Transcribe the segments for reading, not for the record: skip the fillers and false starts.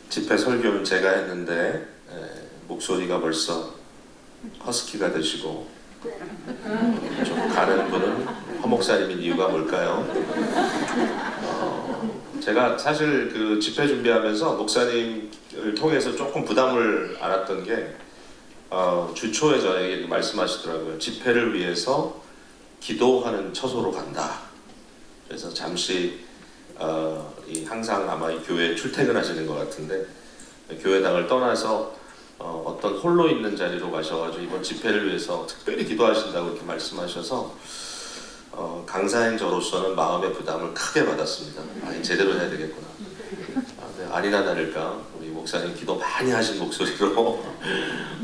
집회 설교는 제가 했는데 목소리가 벌써 허스키가 되시고 좀 가는 분은 허 목사님인 이유가 뭘까요? 제가 사실 그 집회 준비하면서 목사님을 통해서 조금 부담을 알았던 게 주초에 저에게 말씀하시더라고요. 집회를 위해서 기도하는 처소로 간다. 그래서 잠시 항상 아마 이 교회에 출퇴근하시는 것 같은데 교회당을 떠나서 어떤 홀로 있는 자리로 가셔가지고 이번 집회를 위해서 특별히 기도하신다고 이렇게 말씀하셔서 강사인 저로서는 마음의 부담을 크게 받았습니다. 제대로 해야 되겠구나. 아니나 다를까 우리 목사님 기도 많이 하신 목소리로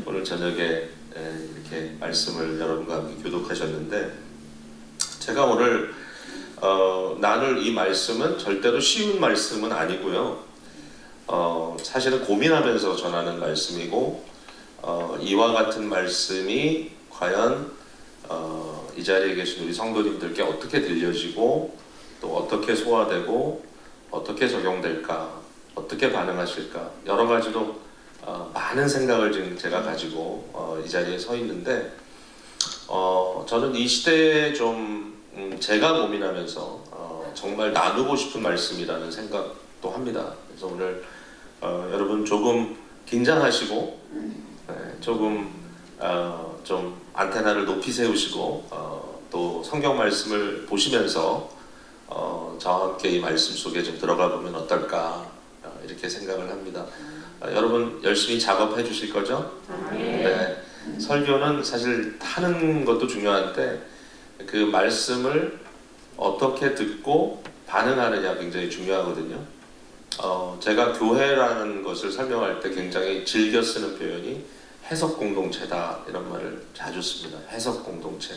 오늘 저녁에 이렇게 말씀을 여러분과 함께 교독하셨는데, 제가 오늘 나눌 이 말씀은 절대로 쉬운 말씀은 아니고요. 사실은 고민하면서 전하는 말씀이고, 이와 같은 말씀이 과연 이 자리에 계신 우리 성도님들께 어떻게 들려지고 또 어떻게 소화되고 어떻게 적용될까, 어떻게 반응하실까, 여러 가지로 많은 생각을 지금 제가 가지고 이 자리에 서 있는데, 저는 이 시대에 좀 제가 고민하면서 정말 나누고 싶은 말씀이라는 생각도 합니다. 그래서 오늘 여러분 조금 긴장하시고 조금 좀 안테나를 높이 세우시고 또 성경 말씀을 보시면서 저와 함께 이 말씀 속에 좀 들어가 보면 어떨까 이렇게 생각을 합니다. 여러분 열심히 작업해 주실 거죠? 네. 설교는 사실 하는 것도 중요한데 그 말씀을 어떻게 듣고 반응하느냐 굉장히 중요하거든요. 제가 교회라는 것을 설명할 때 굉장히 즐겨 쓰는 표현이 해석 공동체다 이런 말을 자주 씁니다. 해석 공동체.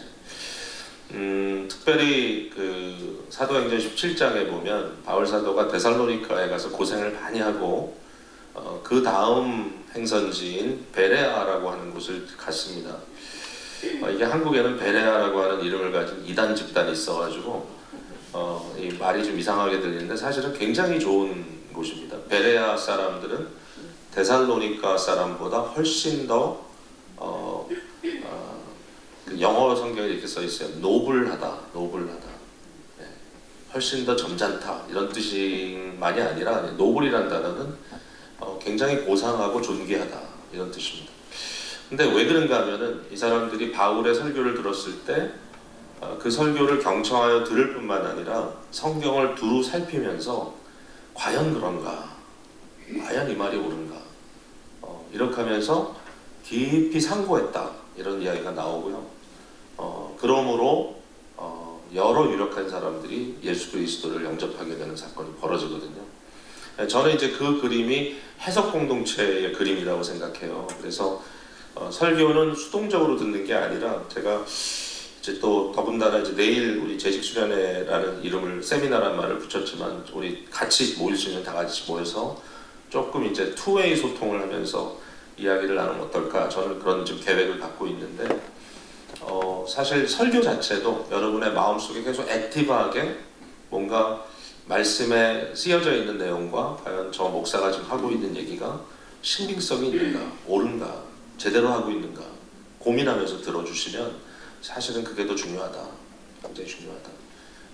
특별히 그 사도행전 17장에 보면 바울 사도가 데살로니가에 가서 고생을 많이 하고 그 다음 행선지인 베레아라고 하는 곳을 갔습니다. 이게 한국에는 베레아라고 하는 이름을 가진 이단 집단이 있어가지고 이 말이 좀 이상하게 들리는데 사실은 굉장히 좋은 곳입니다. 베레아 사람들은 데살로니가 사람보다 훨씬 더 그 영어 성경에 이렇게 써 있어요. 노블하다. 네. 훨씬 더 점잖다 이런 뜻만이 아니라 노블이라는 단어는 굉장히 고상하고 존귀하다 이런 뜻입니다. 근데 왜 그런가 하면은 이 사람들이 바울의 설교를 들었을 때 그 설교를 경청하여 들을 뿐만 아니라 성경을 두루 살피면서 과연 그런가? 과연 이 말이 옳은가? 이렇게 하면서 깊이 상고했다 이런 이야기가 나오고요. 그러므로 여러 유력한 사람들이 예수 그리스도를 영접하게 되는 사건이 벌어지거든요. 저는 이제 그 그림이 해석 공동체의 그림이라고 생각해요. 그래서 설교는 수동적으로 듣는 게 아니라 제가 이제 또 더군다나 이제 내일 우리 재직 수련회라는 이름을 세미나라는 말을 붙였지만 우리 같이 모일 수 있는 다 같이 모여서 조금 이제 투웨이 소통을 하면서 이야기를 나누면 어떨까, 저는 그런 좀 계획을 갖고 있는데 사실 설교 자체도 여러분의 마음속에 계속 액티브하게 뭔가 말씀에 쓰여져 있는 내용과 과연 저 목사가 지금 하고 있는 얘기가 신빙성이 있는가, 옳은가, 제대로 하고 있는가 고민하면서 들어주시면 사실은 그게 더 중요하다, 굉장히 중요하다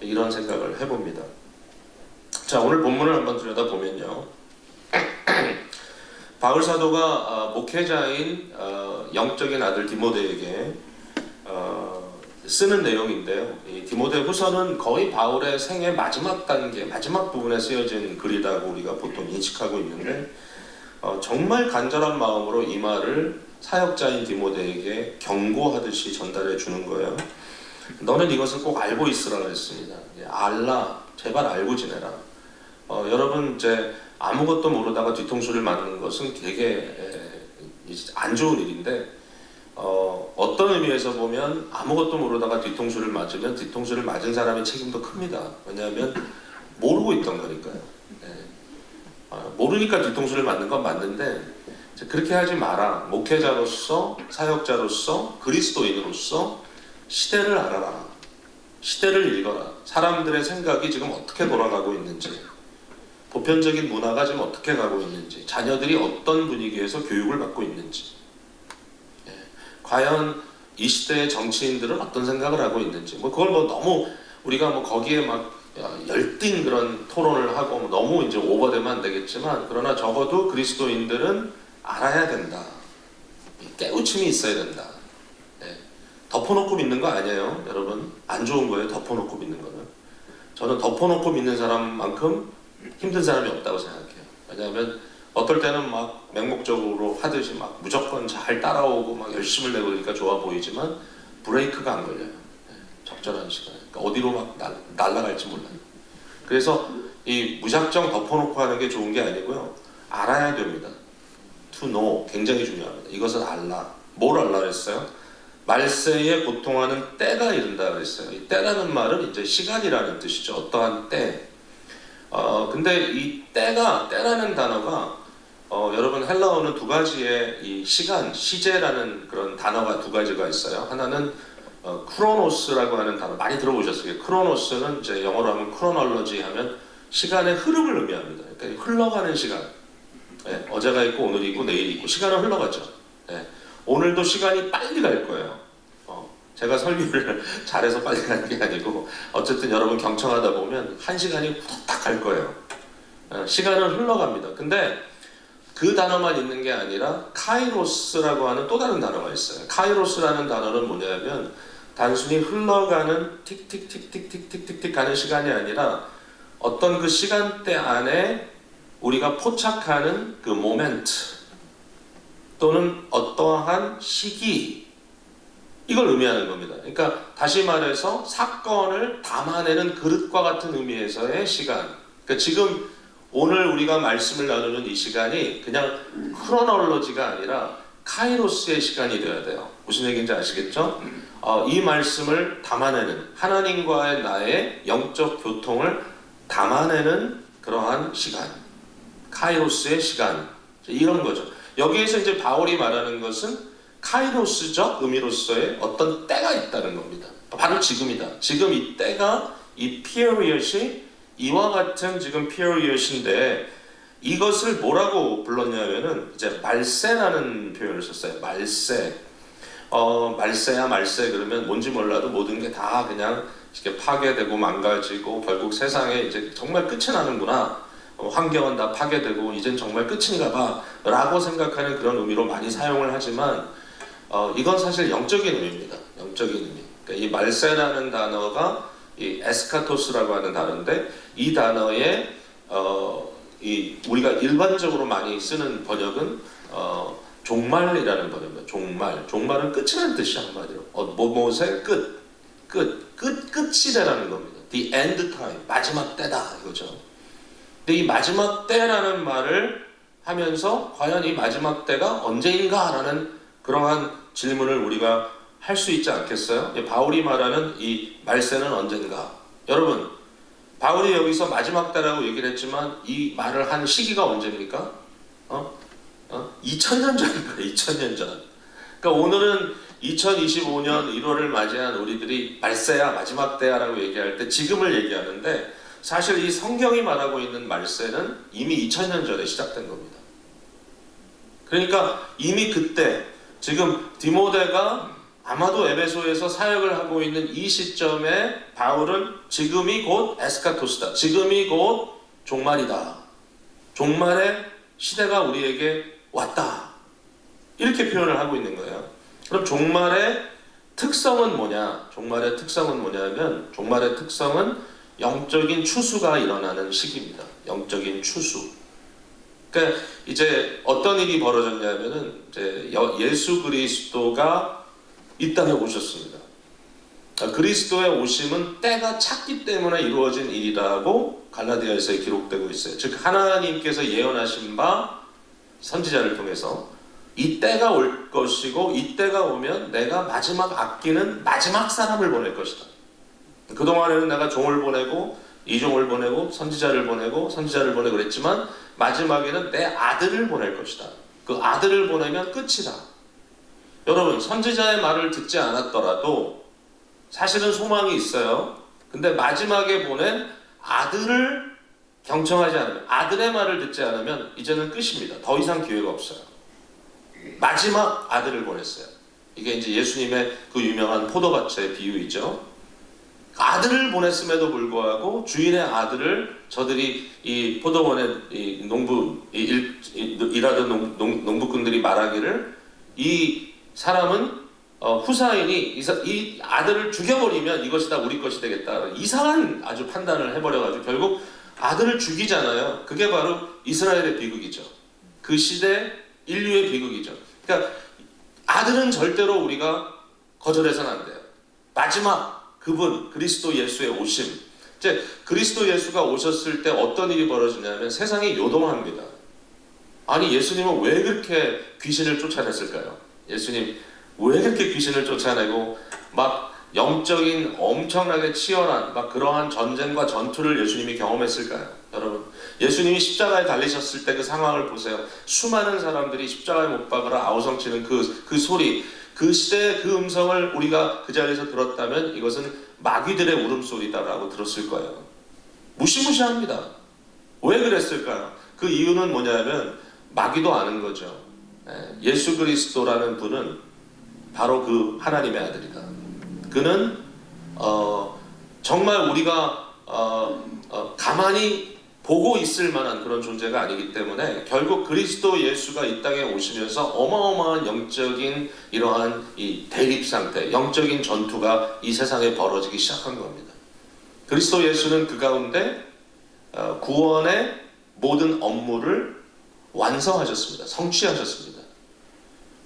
이런 생각을 해봅니다. 자, 오늘 본문을 한번 들여다보면요, 바울 사도가 목회자인 영적인 아들 디모데에게 쓰는 내용인데요, 이 디모데 후서는 거의 바울의 생의 마지막 단계, 마지막 부분에 쓰여진 글이라고 우리가 보통 인식하고 있는데 정말 간절한 마음으로 이 말을 사역자인 디모데에게 경고하듯이 전달해 주는 거예요. 너는 이것을 꼭 알고 있으라 그랬습니다. 알라, 제발 알고 지내라. 여러분 이제 아무것도 모르다가 뒤통수를 맞는 것은 되게 안 좋은 일인데 어떤 의미에서 보면 아무것도 모르다가 뒤통수를 맞으면 뒤통수를 맞은 사람의 책임도 큽니다. 왜냐하면 모르고 있던 거니까요. 모르니까 뒤통수를 맞는 건 맞는데 그렇게 하지 마라. 목회자로서, 사역자로서, 그리스도인으로서 시대를 알아라. 시대를 읽어라. 사람들의 생각이 지금 어떻게 돌아가고 있는지 보편적인 문화가 지금 어떻게 가고 있는지, 자녀들이 어떤 분위기에서 교육을 받고 있는지, 예. 과연 이 시대의 정치인들은 어떤 생각을 하고 있는지, 뭐 그걸 뭐 너무 우리가 뭐 거기에 막 열띤 그런 토론을 하고 뭐 너무 이제 오버되면 안 되겠지만, 그러나 적어도 그리스도인들은 알아야 된다. 깨우침이 있어야 된다. 예. 덮어놓고 믿는 거 아니에요, 여러분. 안 좋은 거예요, 덮어놓고 믿는 거는. 저는 덮어놓고 믿는 사람만큼 힘든 사람이 없다고 생각해요. 왜냐하면 어떨 때는 막 맹목적으로 하듯이 막 무조건 잘 따라오고 막 열심을 내고 그러니까 좋아 보이지만 브레이크가 안 걸려요. 예. 적절한 시간에. 그러니까 어디로 막 날아갈지 몰라요. 그래서 이 무작정 덮어놓고 하는 게 좋은 게 아니고요. 알아야 됩니다. To know 굉장히 중요합니다. 이것을 알라. 뭘 알라 그랬어요? 말세에 고통하는 때가 이른다 그랬어요. 이 때라는 말은 이제 시간이라는 뜻이죠. 어떠한 때. 근데 이 때라는 단어가 여러분 헬라어는 두 가지의 이 시간, 시제라는 그런 단어가 두 가지가 있어요. 하나는 크로노스라고 하는 단어 많이 들어보셨어요. 크로노스는 이제 영어로 하면 크로놀로지 하면 시간의 흐름을 의미합니다. 그러니까 흘러가는 시간. 예, 어제가 있고 오늘이 있고 내일이 있고 시간은 흘러가죠. 예, 오늘도 시간이 빨리 갈 거예요. 제가 설교를 잘해서 빨리 가는 게 아니고 어쨌든 여러분 경청하다 보면 한 시간이 후딱 갈 거예요. 시간은 흘러갑니다. 근데 그 단어만 있는 게 아니라 카이로스라고 하는 또 다른 단어가 있어요. 카이로스라는 단어는 뭐냐면 단순히 흘러가는 틱틱틱틱틱틱틱틱 가는 시간이 아니라 어떤 그 시간대 안에 우리가 포착하는 그 모멘트 또는 어떠한 시기, 이걸 의미하는 겁니다. 그러니까 다시 말해서 사건을 담아내는 그릇과 같은 의미에서의 시간. 그러니까 지금 오늘 우리가 말씀을 나누는 이 시간이 그냥 크로놀로지가 아니라 카이로스의 시간이 되어야 돼요. 무슨 얘기인지 아시겠죠? 이 말씀을 담아내는, 하나님과의 나의 영적 교통을 담아내는 그러한 시간, 카이로스의 시간, 이런 거죠. 여기에서 이제 바울이 말하는 것은 카이로스적 의미로서의 어떤 때가 있다는 겁니다. 바로 지금이다. 지금 이 때가, 이 period이 이와 같은 지금 period인데, 이것을 뭐라고 불렀냐면은 이제 말세라는 표현을 썼어요. 말세. 말세야 말세 그러면 뭔지 몰라도 모든 게 다 그냥 이렇게 파괴되고 망가지고 결국 세상에 이제 정말 끝이 나는구나. 환경은 다 파괴되고 이젠 정말 끝인가 봐 라고 생각하는 그런 의미로 많이 사용을 하지만 이건 사실 영적인 의미입니다. 영적인 의미. 그러니까 이 말세라는 단어가 이 에스카토스라고 하는 단어인데, 이 단어의 이 우리가 일반적으로 많이 쓰는 번역은 종말이라는 번역입니다. 종말은 끝이라는 뜻이 한마디로. 뭐뭐의 끝이라는 겁니다. The end time, 마지막 때다 이거죠. 근데 이 마지막 때라는 말을 하면서 과연 이 마지막 때가 언제인가라는 그러한 질문을 우리가 할 수 있지 않겠어요? 바울이 말하는 이 말세는 언젠가. 여러분, 바울이 여기서 마지막 때라고 얘기를 했지만 이 말을 한 시기가 언제입니까? 2000년 전인 거예요. 2000년 전. 그러니까 오늘은 2025년 1월을 맞이한 우리들이 말세야 마지막 때야라고 얘기할 때 지금을 얘기하는데, 사실 이 성경이 말하고 있는 말세는 이미 2000년 전에 시작된 겁니다. 그러니까 이미 그때 지금 디모데가 아마도 에베소에서 사역을 하고 있는 이 시점에 바울은 지금이 곧 에스카토스다. 지금이 곧 종말이다. 종말의 시대가 우리에게 왔다. 이렇게 표현을 하고 있는 거예요. 그럼 종말의 특성은 뭐냐? 종말의 특성은 뭐냐면, 종말의 특성은 영적인 추수가 일어나는 시기입니다. 영적인 추수. 그러니까 이제 어떤 일이 벌어졌냐면은 이제 예수 그리스도가 이 땅에 오셨습니다. 그리스도의 오심은 때가 찼기 때문에 이루어진 일이라고 갈라디아에서 기록되고 있어요. 즉 하나님께서 예언하신 바 선지자를 통해서 이 때가 올 것이고, 이 때가 오면 내가 마지막 아끼는 마지막 사람을 보낼 것이다. 그동안에는 내가 종을 보내고 이종을 보내고 선지자를 보내고 그랬지만 마지막에는 내 아들을 보낼 것이다. 그 아들을 보내면 끝이다. 여러분, 선지자의 말을 듣지 않았더라도 사실은 소망이 있어요. 근데 마지막에 보낸 아들을 경청하지 않으면, 아들의 말을 듣지 않으면 이제는 끝입니다. 더 이상 기회가 없어요. 마지막 아들을 보냈어요. 이게 이제 예수님의 그 유명한 포도밭의 비유이죠. 아들을 보냈음에도 불구하고 주인의 아들을 저들이 이 포도원의 이 일하던 농부꾼들이 말하기를, 이 사람은 후사인이 이 아들을 죽여버리면 이것이 다 우리 것이 되겠다, 이상한 아주 판단을 해버려가지고 결국 아들을 죽이잖아요. 그게 바로 이스라엘의 비극이죠. 그 시대 인류의 비극이죠. 그러니까 아들은 절대로 우리가 거절해서는 안 돼요. 마지막 그분 그리스도 예수의 오심, 이제 그리스도 예수가 오셨을 때 어떤 일이 벌어지냐면 세상이 요동합니다. 아니, 예수님은 왜 그렇게 귀신을 쫓아냈을까요? 예수님 왜 그렇게 귀신을 쫓아내고 막 영적인 엄청나게 치열한 막 그러한 전쟁과 전투를 예수님이 경험했을까요? 여러분, 예수님이 십자가에 달리셨을 때 그 상황을 보세요. 수많은 사람들이 십자가에 못 박으라 아우성치는 그 소리, 그 시대의 그 음성을 우리가 그 자리에서 들었다면 이것은 마귀들의 울음소리다라고 들었을 거예요. 무시무시합니다. 왜 그랬을까요? 그 이유는 뭐냐면 마귀도 아는 거죠. 예수 그리스도라는 분은 바로 그 하나님의 아들이다. 그는 정말 우리가 가만히 보고 있을 만한 그런 존재가 아니기 때문에 결국 그리스도 예수가 이 땅에 오시면서 어마어마한 영적인 이러한 이 대립 상태, 영적인 전투가 이 세상에 벌어지기 시작한 겁니다. 그리스도 예수는 그 가운데 구원의 모든 업무를 완성하셨습니다. 성취하셨습니다.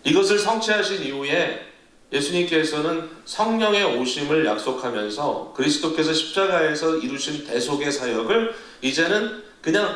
이것을 성취하신 이후에 예수님께서는 성령의 오심을 약속하면서 그리스도께서 십자가에서 이루신 대속의 사역을 이제는 그냥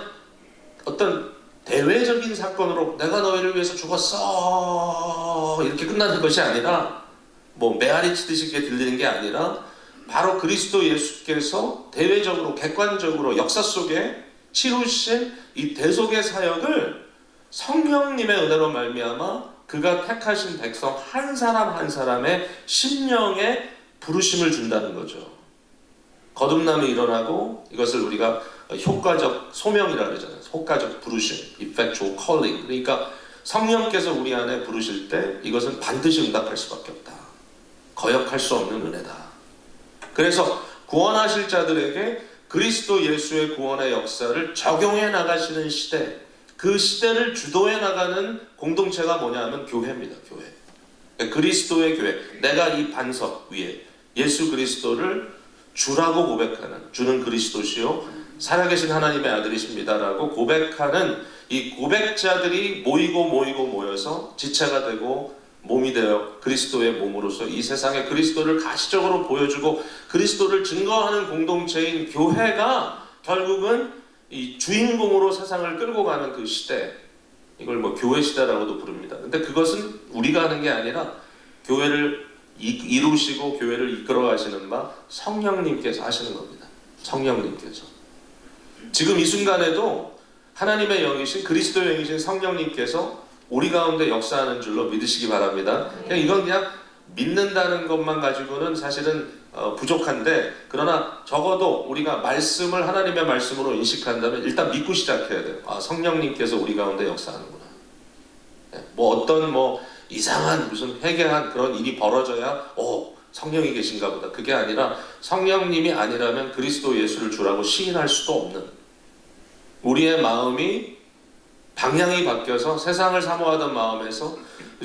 어떤 대외적인 사건으로 내가 너희를 위해서 죽었어 이렇게 끝나는 것이 아니라, 뭐 메아리 치듯이 들리는 게 아니라 바로 그리스도 예수께서 대외적으로 객관적으로 역사 속에 치루신 이 대속의 사역을 성령님의 은혜로 말미암아 그가 택하신 백성 한 사람 한 사람의 심령에 부르심을 준다는 거죠. 거듭남이 일어나고 이것을 우리가 효과적 소명이라고 그러잖아요. 효과적 부르심, effectual calling. 그러니까 성령께서 우리 안에 부르실 때 이것은 반드시 응답할 수밖에 없다. 거역할 수 없는 은혜다. 그래서 구원하실 자들에게 그리스도 예수의 구원의 역사를 적용해 나가시는 시대, 그 시대를 주도해 나가는 공동체가 뭐냐 하면 교회입니다. 교회. 그리스도의 교회. 내가 이 반석 위에 예수 그리스도를 주라고 고백하는, 주는 그리스도시요 살아계신 하나님의 아들이십니다라고 고백하는 이 고백자들이 모여서 지체가 되고 몸이 되어 그리스도의 몸으로서 이 세상에 그리스도를 가시적으로 보여주고 그리스도를 증거하는 공동체인 교회가 결국은 이 주인공으로 세상을 끌고 가는 그 시대, 이걸 뭐 교회 시대라고도 부릅니다. 근데 그것은 우리가 하는 게 아니라 교회를 이루시고 교회를 이끌어 가시는 바 성령님께서 하시는 겁니다. 성령님께서. 지금 이 순간에도 하나님의 영이신 그리스도의 영이신 성령님께서 우리 가운데 역사하는 줄로 믿으시기 바랍니다. 이건 그냥 믿는다는 것만 가지고는 사실은 부족한데, 그러나 적어도 우리가 말씀을 하나님의 말씀으로 인식한다면 일단 믿고 시작해야 돼요. 아, 성령님께서 우리 가운데 역사하는구나. 뭐 어떤 이상한 무슨 회개한 그런 일이 벌어져야 성령이 계신가 보다. 그게 아니라 성령님이 아니라면 그리스도 예수를 주라고 시인할 수도 없는, 우리의 마음이 방향이 바뀌어서 세상을 사모하던 마음에서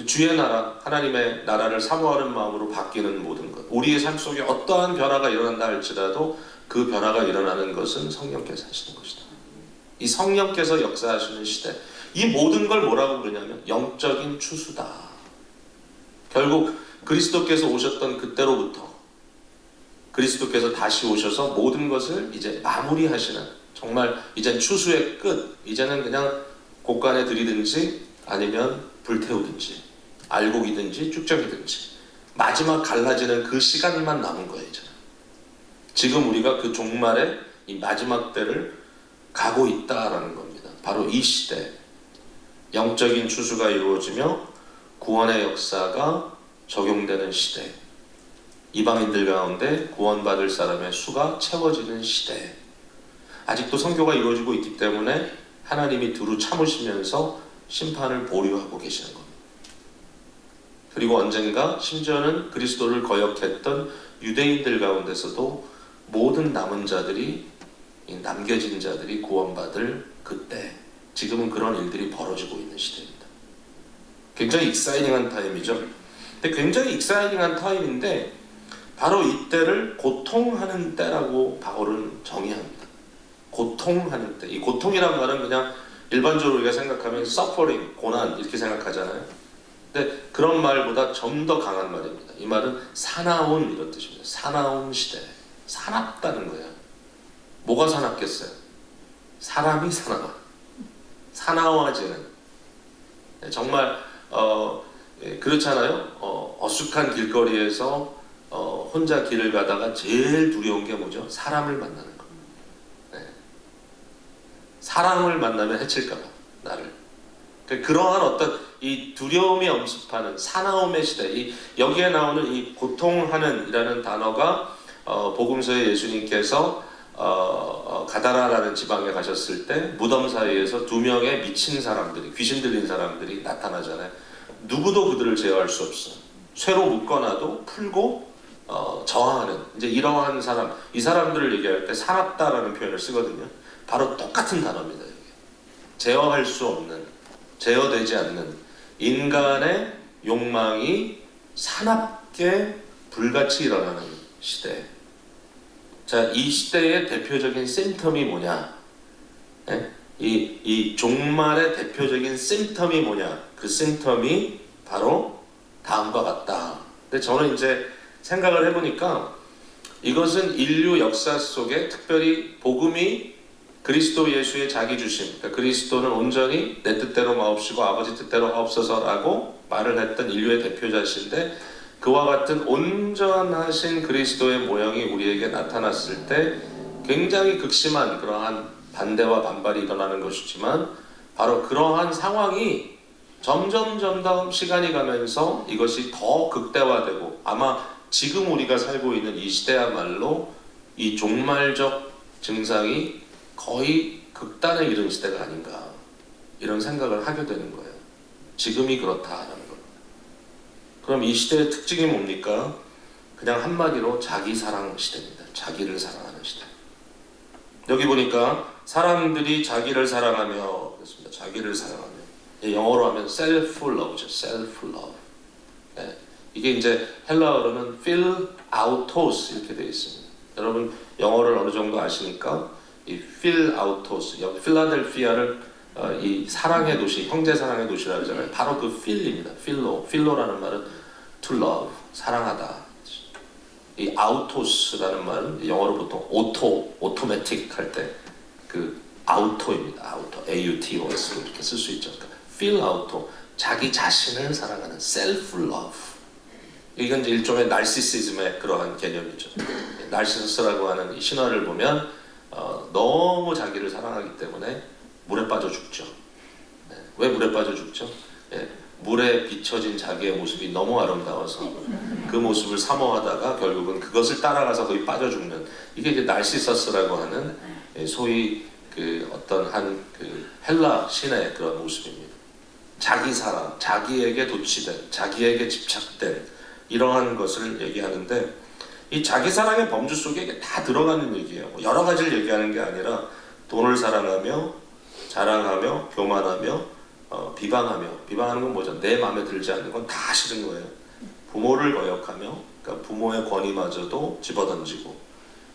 주의 나라, 하나님의 나라를 사모하는 마음으로 바뀌는 모든 것, 우리의 삶 속에 어떠한 변화가 일어난다 할지라도 그 변화가 일어나는 것은 성령께서 하시는 것이다. 이 성령께서 역사하시는 시대, 이 모든 걸 뭐라고 부르냐면 영적인 추수다. 결국 그리스도께서 오셨던 그때로부터 그리스도께서 다시 오셔서 모든 것을 이제 마무리하시는, 정말 이젠 추수의 끝, 이제는 그냥 곳간에 들이든지 아니면 불태우든지 알곡이든지 쭉정이든지 마지막 갈라지는 그 시간만 남은 거예요. 이제. 지금 우리가 그 종말의 이 마지막 때를 가고 있다라는 겁니다. 바로 이 시대, 영적인 추수가 이루어지며 구원의 역사가 적용되는 시대, 이방인들 가운데 구원받을 사람의 수가 채워지는 시대. 아직도 선교가 이루어지고 있기 때문에 하나님이 두루 참으시면서 심판을 보류하고 계시는 겁니다. 그리고 언젠가 심지어는 그리스도를 거역했던 유대인들 가운데서도 모든 남은 자들이, 남겨진 자들이 구원받을 그때, 지금은 그런 일들이 벌어지고 있는 시대입니다. 굉장히 익사이딩한 타임이죠. 근데 굉장히 익사이딩한 타임인데 바로 이때를 고통하는 때라고 바울은 정의합니다. 고통하는 때. 이 고통이란 말은 그냥 일반적으로 우리가 생각하면 suffering, 고난 이렇게 생각하잖아요. 근데 그런 말보다 좀 더 강한 말입니다. 이 말은 사나운 이런 뜻입니다. 사나운 시대. 사납다는 거예요. 뭐가 사납겠어요? 사람이 사나워. 사나워지는. 정말 그렇잖아요. 어숙한 길거리에서 혼자 길을 가다가 제일 두려운 게 뭐죠? 사람을 만나는 거. 네. 사람을 만나면 해칠까봐 나를. 그러한 어떤 이 두려움이 엄습하는 사나움의 시대. 여기에 나오는 이 고통하는이라는 단어가 복음서에 예수님께서 가다라라는 지방에 가셨을 때 무덤 사이에서 두 명의 미친 사람들이, 귀신 들린 사람들이 나타나잖아요. 누구도 그들을 제어할 수 없어. 쇠로 묶어놔도 풀고 저항하는, 이제 이러한 사람, 이 사람들을 얘기할 때 사납다라는 표현을 쓰거든요. 바로 똑같은 단어입니다. 이게. 제어할 수 없는, 제어되지 않는 인간의 욕망이 사납게 불같이 일어나는 시대. 자, 이 시대의 대표적인 심텀이 뭐냐? 네? 이 종말의 대표적인 심텀이 뭐냐? 그 심텀이 바로 다음과 같다. 근데 저는 이제 생각을 해보니까 이것은 인류 역사 속에 특별히 복음이 그리스도 예수의 자기 주심, 그러니까 그리스도는 온전히 내 뜻대로 마옵시고 아버지 뜻대로 하옵소서라고 말을 했던 인류의 대표자신데, 그와 같은 온전하신 그리스도의 모형이 우리에게 나타났을 때 굉장히 극심한 그러한 반대와 반발이 일어나는 것이지만, 바로 그러한 상황이 점점 시간이 가면서 이것이 더 극대화되고, 아마 지금 우리가 살고 있는 이 시대야말로 이 종말적 증상이 거의 극단에 이른 시대가 아닌가, 이런 생각을 하게 되는 거예요. 지금이 그렇다라는 겁니다. 그럼 이 시대의 특징이 뭡니까? 그냥 한마디로 자기 사랑 시대입니다. 자기를 사랑하는 시대. 여기 보니까 사람들이 자기를 사랑하며, 그렇습니다. 자기를 사랑하며. 영어로 하면 self-love죠. self-love. 네. 이게 이제 헬라어로는 philautos 이렇게 되어 있습니다. 여러분 영어를 어느 정도 아시니까 이 philautos, 필라델피아를 이 사랑의 도시, 형제 사랑의 도시라고 하잖아요. 바로 그 phil입니다. phil로라는 말은 to love, 사랑하다. 이 autos라는 말은 영어로 보통 automatic 할 때 그 auto입니다. autos 이렇게 쓸 수 있죠. 그러니까 philauto, 자기 자신을 사랑하는 self-love. 이건 이제 일종의 나르시시즘의 그러한 개념이죠. 나르시시스라고 하는 이 신화를 보면 너무 자기를 사랑하기 때문에 물에 빠져 죽죠. 네. 왜 물에 빠져 죽죠? 네. 물에 비춰진 자기의 모습이 너무 아름다워서 그 모습을 사모하다가 결국은 그것을 따라가서 거기 빠져 죽는, 이게 이제 나르시서스라고 하는 소위 그 어떤 한 그 헬라 신의 그런 모습입니다. 자기 사랑, 자기에게 도취된, 자기에게 집착된 이러한 것을 얘기하는데, 이 자기 사랑의 범주 속에 이게 다 들어가는 얘기예요. 여러 가지를 얘기하는 게 아니라 돈을 사랑하며, 자랑하며, 교만하며, 비방하는 건 뭐죠? 내 마음에 들지 않는 건 다 싫은 거예요. 부모를 거역하며, 그러니까 부모의 권위마저도 집어던지고,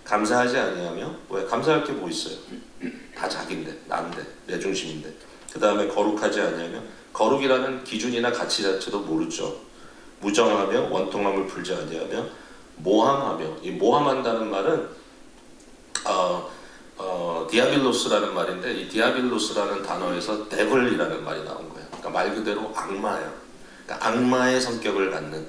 감사하지 아니하며, 왜 감사할 게 뭐 있어요? 다 자기인데, 난데, 내 중심인데. 그 다음에 거룩하지 아니하며, 거룩이라는 기준이나 가치 자체도 모르죠. 무정하며, 원통함을 풀지 아니하며, 모함하며. 이 모함한다는 말은 디아빌로스라는 말인데, 이 디아빌로스라는 단어에서 데블이라는 말이 나온 거예요. 그러니까 말 그대로 악마예요. 그러니까 악마의 성격을 갖는,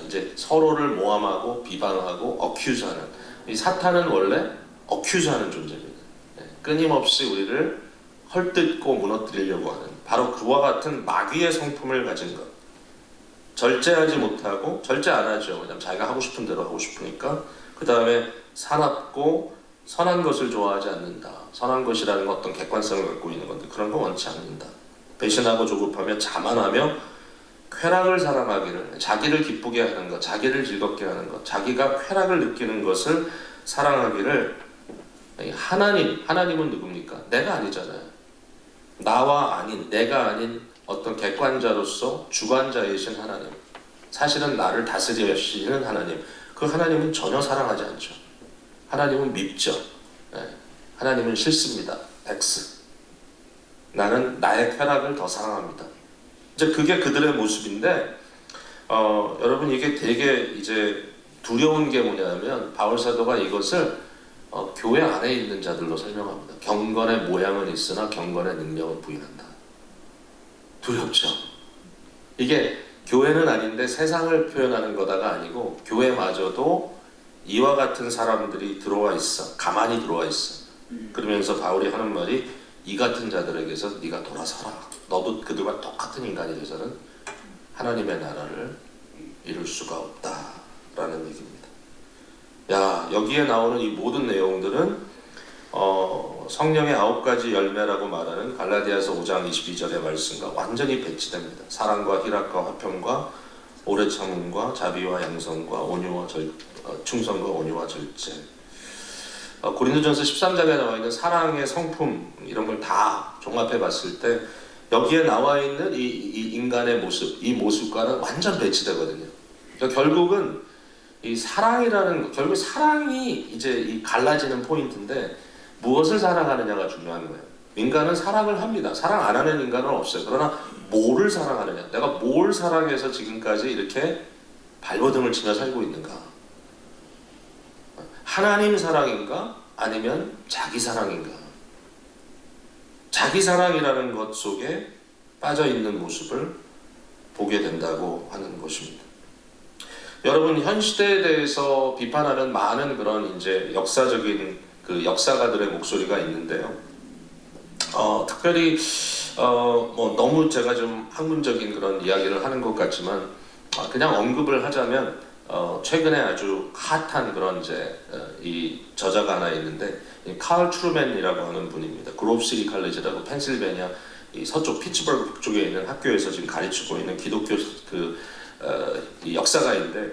이제 서로를 모함하고 비방하고 어큐즈하는, 이 사탄은 원래 어큐즈하는 존재입니다. 끊임없이 우리를 헐뜯고 무너뜨리려고 하는, 바로 그와 같은 마귀의 성품을 가진 것. 절제하지 못하고, 절제 안 하죠. 왜냐면 자기가 하고 싶은 대로 하고 싶으니까. 그 다음에 사납고 선한 것을 좋아하지 않는다. 선한 것이라는 건 어떤 객관성을 갖고 있는 건데 그런 거 원치 않는다. 배신하고 조급하며 자만하며 쾌락을 사랑하기를, 자기를 기쁘게 하는 것, 자기를 즐겁게 하는 것, 자기가 쾌락을 느끼는 것을 사랑하기를. 하나님은 누굽니까? 내가 아니잖아요. 나와 아닌, 내가 아닌 어떤 객관자로서 주관자이신 하나님, 사실은 나를 다스리시는 하나님, 그 하나님은 전혀 사랑하지 않죠. 하나님은 밉죠. 하나님은 싫습니다. X. 나는 나의 쾌락을 더 사랑합니다. 이제 그게 그들의 모습인데, 여러분 이게 되게 이제 두려운 게 뭐냐면 바울 사도가 이것을 교회 안에 있는 자들로 설명합니다. 경건의 모양은 있으나 경건의 능력은 부인한다. 두렵죠. 이게 교회는 아닌데 세상을 표현하는 거다가 아니고 교회마저도 이와 같은 사람들이 들어와 있어. 가만히 들어와 있어. 그러면서 바울이 하는 말이 이 같은 자들에게서 네가 돌아서라. 너도 그들과 똑같은 인간이 돼서는 하나님의 나라를 이룰 수가 없다라는 얘기입니다. 야, 여기에 나오는 이 모든 내용들은 성령의 9가지 열매라고 말하는 갈라디아서 5장 22절의 말씀과 완전히 배치됩니다. 사랑과 희락과 화평과 오래 참음과 자비와 양성과 온유와 충성과 온유와 절제. 고린도전서 13장에 나와 있는 사랑의 성품 이런 걸 다 종합해 봤을 때 여기에 나와 있는 이 인간의 모습, 이 모습과는 완전 배치되거든요. 그러니까 결국은 이 사랑이라는 것, 결국 사랑이 이제 이 갈라지는 포인트인데 무엇을 사랑하느냐가 중요한 거예요. 인간은 사랑을 합니다. 사랑 안 하는 인간은 없어요. 그러나 뭐를 사랑하느냐, 내가 뭘 사랑해서 지금까지 이렇게 발버둥을 치며 살고 있는가. 하나님 사랑인가 아니면 자기 사랑인가. 자기 사랑이라는 것 속에 빠져있는 모습을 보게 된다고 하는 것입니다. 여러분, 현 시대에 대해서 비판하는 많은 그런 이제 역사적인 그 역사가들의 목소리가 있는데요. 특별히 뭐 너무 제가 좀 학문적인 그런 이야기를 하는 것 같지만 그냥 언급을 하자면 최근에 아주 핫한 그런 이제 이 저자가 하나 있는데 칼 트루맨이라고 하는 분입니다. 그로브시티 칼리지라고 펜실베니아 이 서쪽 피츠버그 쪽에 있는 학교에서 지금 가르치고 있는 기독교 이 역사가인데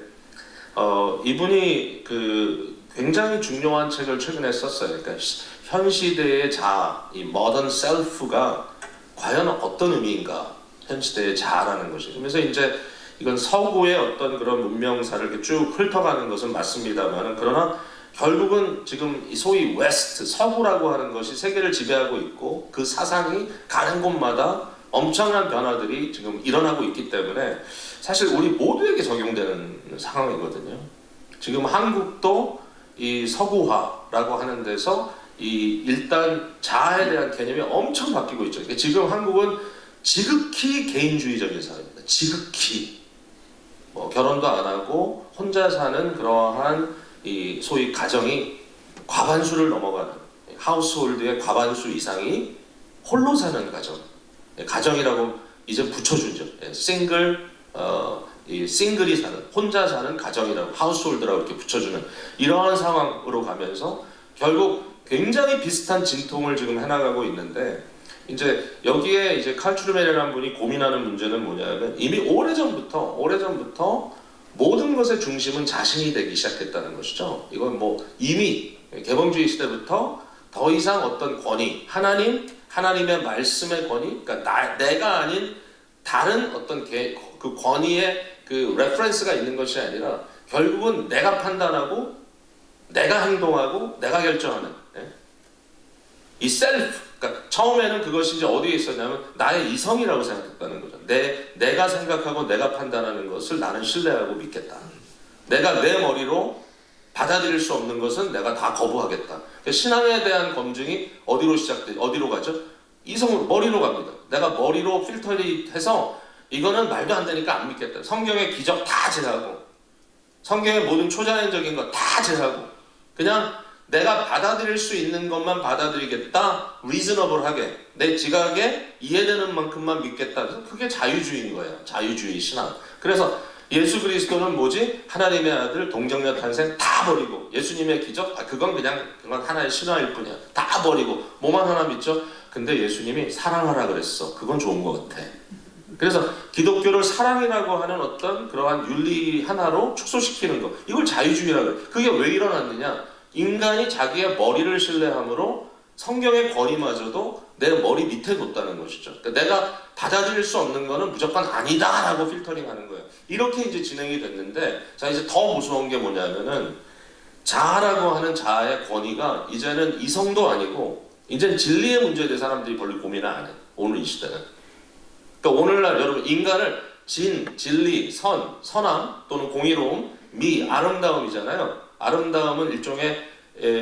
이분이 그 굉장히 중요한 책을 최근에 썼어요. 그러니까 현 시대의 자아, 이 모던 셀프가 과연 어떤 의미인가? 현 시대의 자아라는 것이. 그래서 이제 이건 서구의 어떤 그런 문명사를 이렇게 쭉 훑어가는 것은 맞습니다만, 그러나 결국은 지금 소위 웨스트, 서구라고 하는 것이 세계를 지배하고 있고 그 사상이 가는 곳마다 엄청난 변화들이 지금 일어나고 있기 때문에 사실 우리 모두에게 적용되는 상황이거든요. 지금 한국도 이 서구화라고 하는 데서 이 일단 자아에 대한 개념이 엄청 바뀌고 있죠. 그러니까 지금 한국은 지극히 개인주의적인 사회입니다. 지극히 결혼도 안 하고 혼자 사는 그러한 이 소위 가정이 과반수를 넘어가는, 하우스홀드의 과반수 이상이 홀로 사는 가정. 가정이라고 이제 붙여주죠. 싱글이 사는, 혼자 사는 가정이라고, 하우스홀드라고 이렇게 붙여주는 이러한 상황으로 가면서 결국 굉장히 비슷한 진통을 지금 해나가고 있는데, 이제 여기에 이제 칼 트루맨이라는 분이 고민하는 문제는 뭐냐면 이미 오래전부터 모든 것의 중심은 자신이 되기 시작했다는 것이죠. 이건 뭐 이미 개봉주의 시대부터 더 이상 어떤 권위, 하나님의 말씀의 권위, 그러니까 내가 아닌 다른 어떤 그 권위의 그 레퍼런스가 있는 것이 아니라 결국은 내가 판단하고 내가 행동하고 내가 결정하는 이 셀프. 그러니까 처음에는 그것이 이제 어디에 있었냐면 나의 이성이라고 생각했다는 거죠. 내가 생각하고 내가 판단하는 것을 나는 신뢰하고 믿겠다. 내가 내 머리로 받아들일 수 없는 것은 내가 다 거부하겠다. 그러니까 신앙에 대한 검증이 어디로 가죠? 이성으로, 머리로 갑니다. 내가 머리로 필터링해서 이거는 말도 안 되니까 안 믿겠다. 성경의 기적 다 제하고 성경의 모든 초자연적인 거 다 제하고 그냥 내가 받아들일 수 있는 것만 받아들이겠다. 리즈너블하게 내 지각에 이해되는 만큼만 믿겠다. 그게 자유주의인 거예요. 자유주의 신앙. 그래서 예수 그리스도는 뭐지? 하나님의 아들 동정녀 탄생 다 버리고 예수님의 기적 그건 하나의 신화일 뿐이야. 다 버리고 뭐만 하나 믿죠? 근데 예수님이 사랑하라 그랬어. 그건 좋은 것 같아. 그래서 기독교를 사랑이라고 하는 어떤 그러한 윤리 하나로 축소시키는 것, 이걸 자유주의라고 해요. 그게 왜 일어났느냐? 인간이 자기의 머리를 신뢰함으로 성경의 권위마저도 내 머리 밑에 뒀다는 것이죠. 그러니까 내가 받아들일 수 없는 거는 무조건 아니다라고 필터링하는 거예요. 이렇게 이제 진행이 됐는데, 자 이제 더 무서운 게 뭐냐면은 자아라고 하는 자아의 권위가 이제는 이성도 아니고 이제는 진리의 문제에 대해 사람들이 별로 고민을 안 해. 오늘 이 시대는. 그러니까 오늘날 여러분 인간을 진리, 선함 또는 공의로움, 아름다움이잖아요. 아름다움은 일종의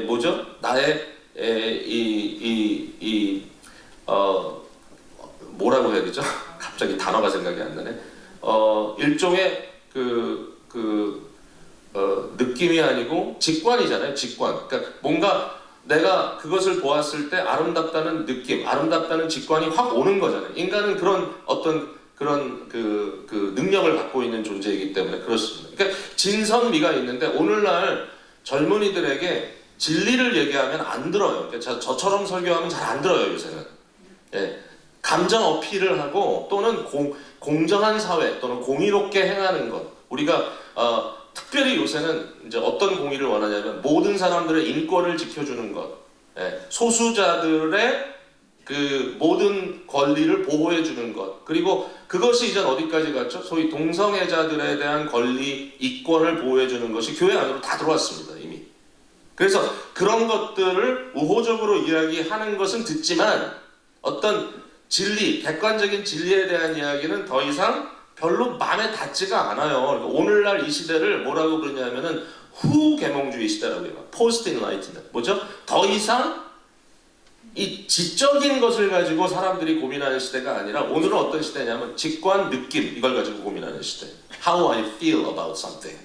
뭐죠? 나의 뭐라고 해야 되죠? 갑자기 단어가 생각이 안 나네. 일종의 느낌이 아니고 직관이잖아요. 직관. 그러니까 뭔가 내가 그것을 보았을 때 아름답다는 느낌, 아름답다는 직관이 확 오는 거잖아요. 인간은 그런 어떤 그런 능력을 갖고 있는 존재이기 때문에 그렇습니다. 그러니까 진선미가 있는데 오늘날 젊은이들에게 진리를 얘기하면 안 들어요. 그러니까 저처럼 설교하면 잘 안 들어요, 요새는. 예. 감정 어필을 하고 또는 공정한 사회 또는 공의롭게 행하는 것. 우리가 특별히 요새는 이제 어떤 공의를 원하냐면 모든 사람들의 인권을 지켜주는 것, 소수자들의 그 모든 권리를 보호해주는 것, 그리고 그것이 이제 어디까지 갔죠? 소위 동성애자들에 대한 권리, 이권을 보호해주는 것이 교회 안으로 다 들어왔습니다, 이미. 그래서 그런 것들을 우호적으로 이야기하는 것은 듣지만 어떤 진리, 객관적인 진리에 대한 이야기는 더 이상 별로 마음에 닿지가 않아요. 오늘날 이 시대를 뭐라고 부르냐면은 후계몽주의 시대라고 해요. 포스트 인라이트먼트. 뭐죠? 더 이상 이 지적인 것을 가지고 사람들이 고민하는 시대가 아니라 오늘은 어떤 시대냐면 직관, 느낌 이걸 가지고 고민하는 시대. How I feel about something.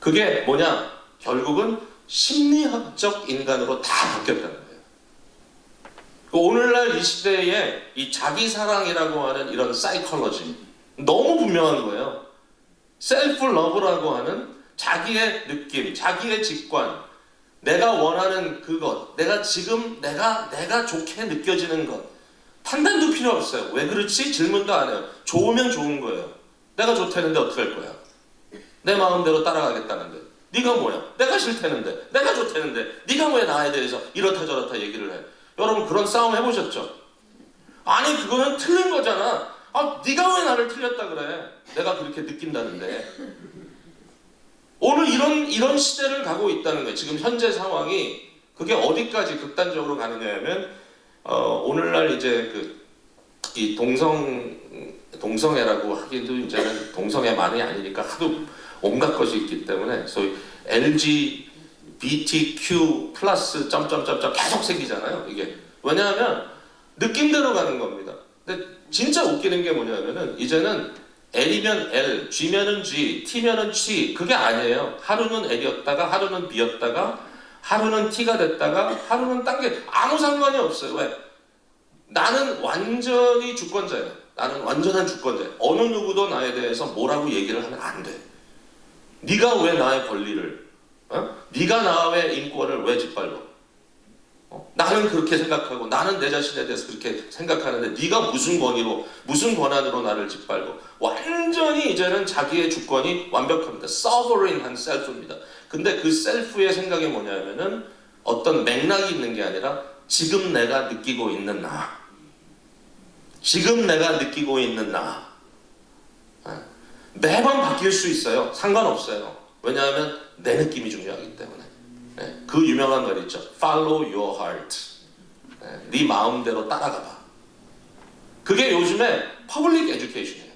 그게 뭐냐? 결국은 심리학적 인간으로 다 바뀌었다는 거예요. 오늘날 이 시대에 이 자기사랑이라고 하는 이런 사이콜로지 너무 분명한 거예요. 셀프 러브라고 하는 자기의 느낌, 자기의 직관, 내가 원하는 그것, 내가 지금 내가 좋게 느껴지는 것, 판단도 필요 없어요. 왜 그렇지? 질문도 안 해요. 좋으면 좋은 거예요. 내가 좋다는데 어떻게 할 거야? 내 마음대로 따라가겠다는데 네가 뭐야? 내가 싫다는데, 내가 좋다는데 네가 왜 나에 대해서 이렇다 저렇다 얘기를 해? 여러분 그런 싸움 해보셨죠? 아니 그거는 틀린 거잖아. 네가 왜 나를 틀렸다 그래? 내가 그렇게 느낀다는데. 오늘 이런 시대를 가고 있다는 거예요. 지금 현재 상황이 그게 어디까지 극단적으로 가느냐면 오늘날 이제 이 동성애라고 하기도 이제는 동성애만이 아니니까 하도 온갖 것이 있기 때문에 소위 LGBTQ 플러스 점점점점 계속 생기잖아요. 이게 왜냐하면 느낌대로 가는 겁니다. 근데 진짜 웃기는 게 뭐냐면은 이제는 L이면 L, G면은 G, T면은 T 그게 아니에요. 하루는 L이었다가 하루는 B였다가 하루는 T가 됐다가 하루는 딴 게 아무 상관이 없어요. 왜? 나는 완전히 주권자예요. 나는 완전한 주권자예요. 어느 누구도 나에 대해서 뭐라고 얘기를 하면 안 돼. 네가 왜 나의 권리를, 네가 나의 인권을 왜 짓밟아? 나는 그렇게 생각하고 나는 내 자신에 대해서 그렇게 생각하는데 네가 무슨 권위로 무슨 권한으로 나를 짓밟고 완전히 이제는 자기의 주권이 완벽합니다. sovereign한 셀프입니다. 근데 그 셀프의 생각이 뭐냐면은 어떤 맥락이 있는 게 아니라 지금 내가 느끼고 있는 나, 지금 내가 느끼고 있는 나 매번 바뀔 수 있어요. 상관없어요. 왜냐하면 내 느낌이 중요하기 때문에. 그 유명한 말 있죠. Follow your heart. 네 마음대로 따라가 봐. 그게 요즘에 퍼블릭 에듀케이션이에요.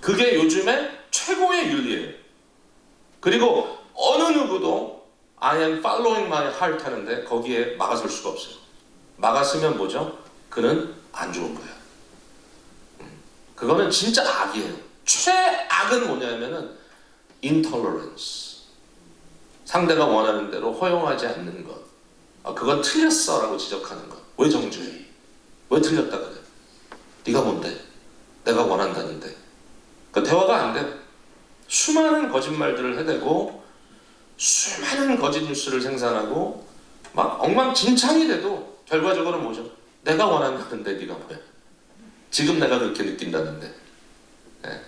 그게 요즘에 최고의 윤리예요. 그리고 어느 누구도 I am following my heart 하는데 거기에 막아설 수가 없어요. 막았으면 뭐죠? 그는 안 좋은 거예요. 그거는 진짜 악이에요. 최악은 뭐냐면은 intolerance. 상대가 원하는 대로 허용하지 않는 것. 그건 틀렸어 라고 지적하는 것. 왜 정죄해? 왜 틀렸다 그래? 네가 뭔데? 내가 원한다는데. 그러니까 대화가 안 돼. 수많은 거짓말들을 해대고 수많은 거짓 뉴스를 생산하고 막 엉망진창이 돼도 결과적으로 뭐죠? 내가 원한다는데 네가 뭐야? 지금 내가 그렇게 느낀다는데. 네.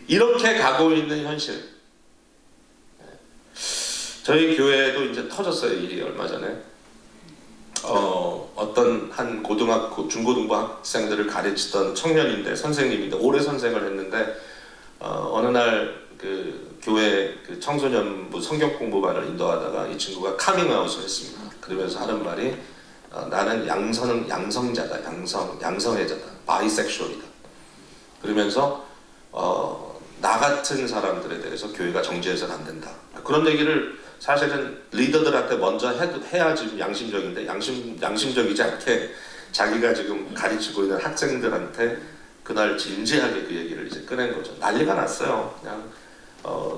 이렇게 가고 있는 현실. 네. 저희 교회도 이제 터졌어요. 일이 얼마 전에. 어떤 한 고등학교, 중고등부 학생들을 가르치던 청년인데 선생님인데 오래 선생을 했는데 어느 날 그 교회 그 청소년부 성경 공부반을 인도하다가 이 친구가 카밍아웃을 했습니다. 그러면서 하는 말이 나는 양성자다, 양성애자다, 바이섹슈얼이다. 그러면서 나 같은 사람들에 대해서 교회가 정죄해서는 안 된다. 그런 얘기를 사실은 리더들한테 먼저 해야지 양심적인데 양심적이지 않게 자기가 지금 가르치고 있는 학생들한테 그날 진지하게 그 얘기를 이제 꺼낸 거죠. 난리가 났어요. 그냥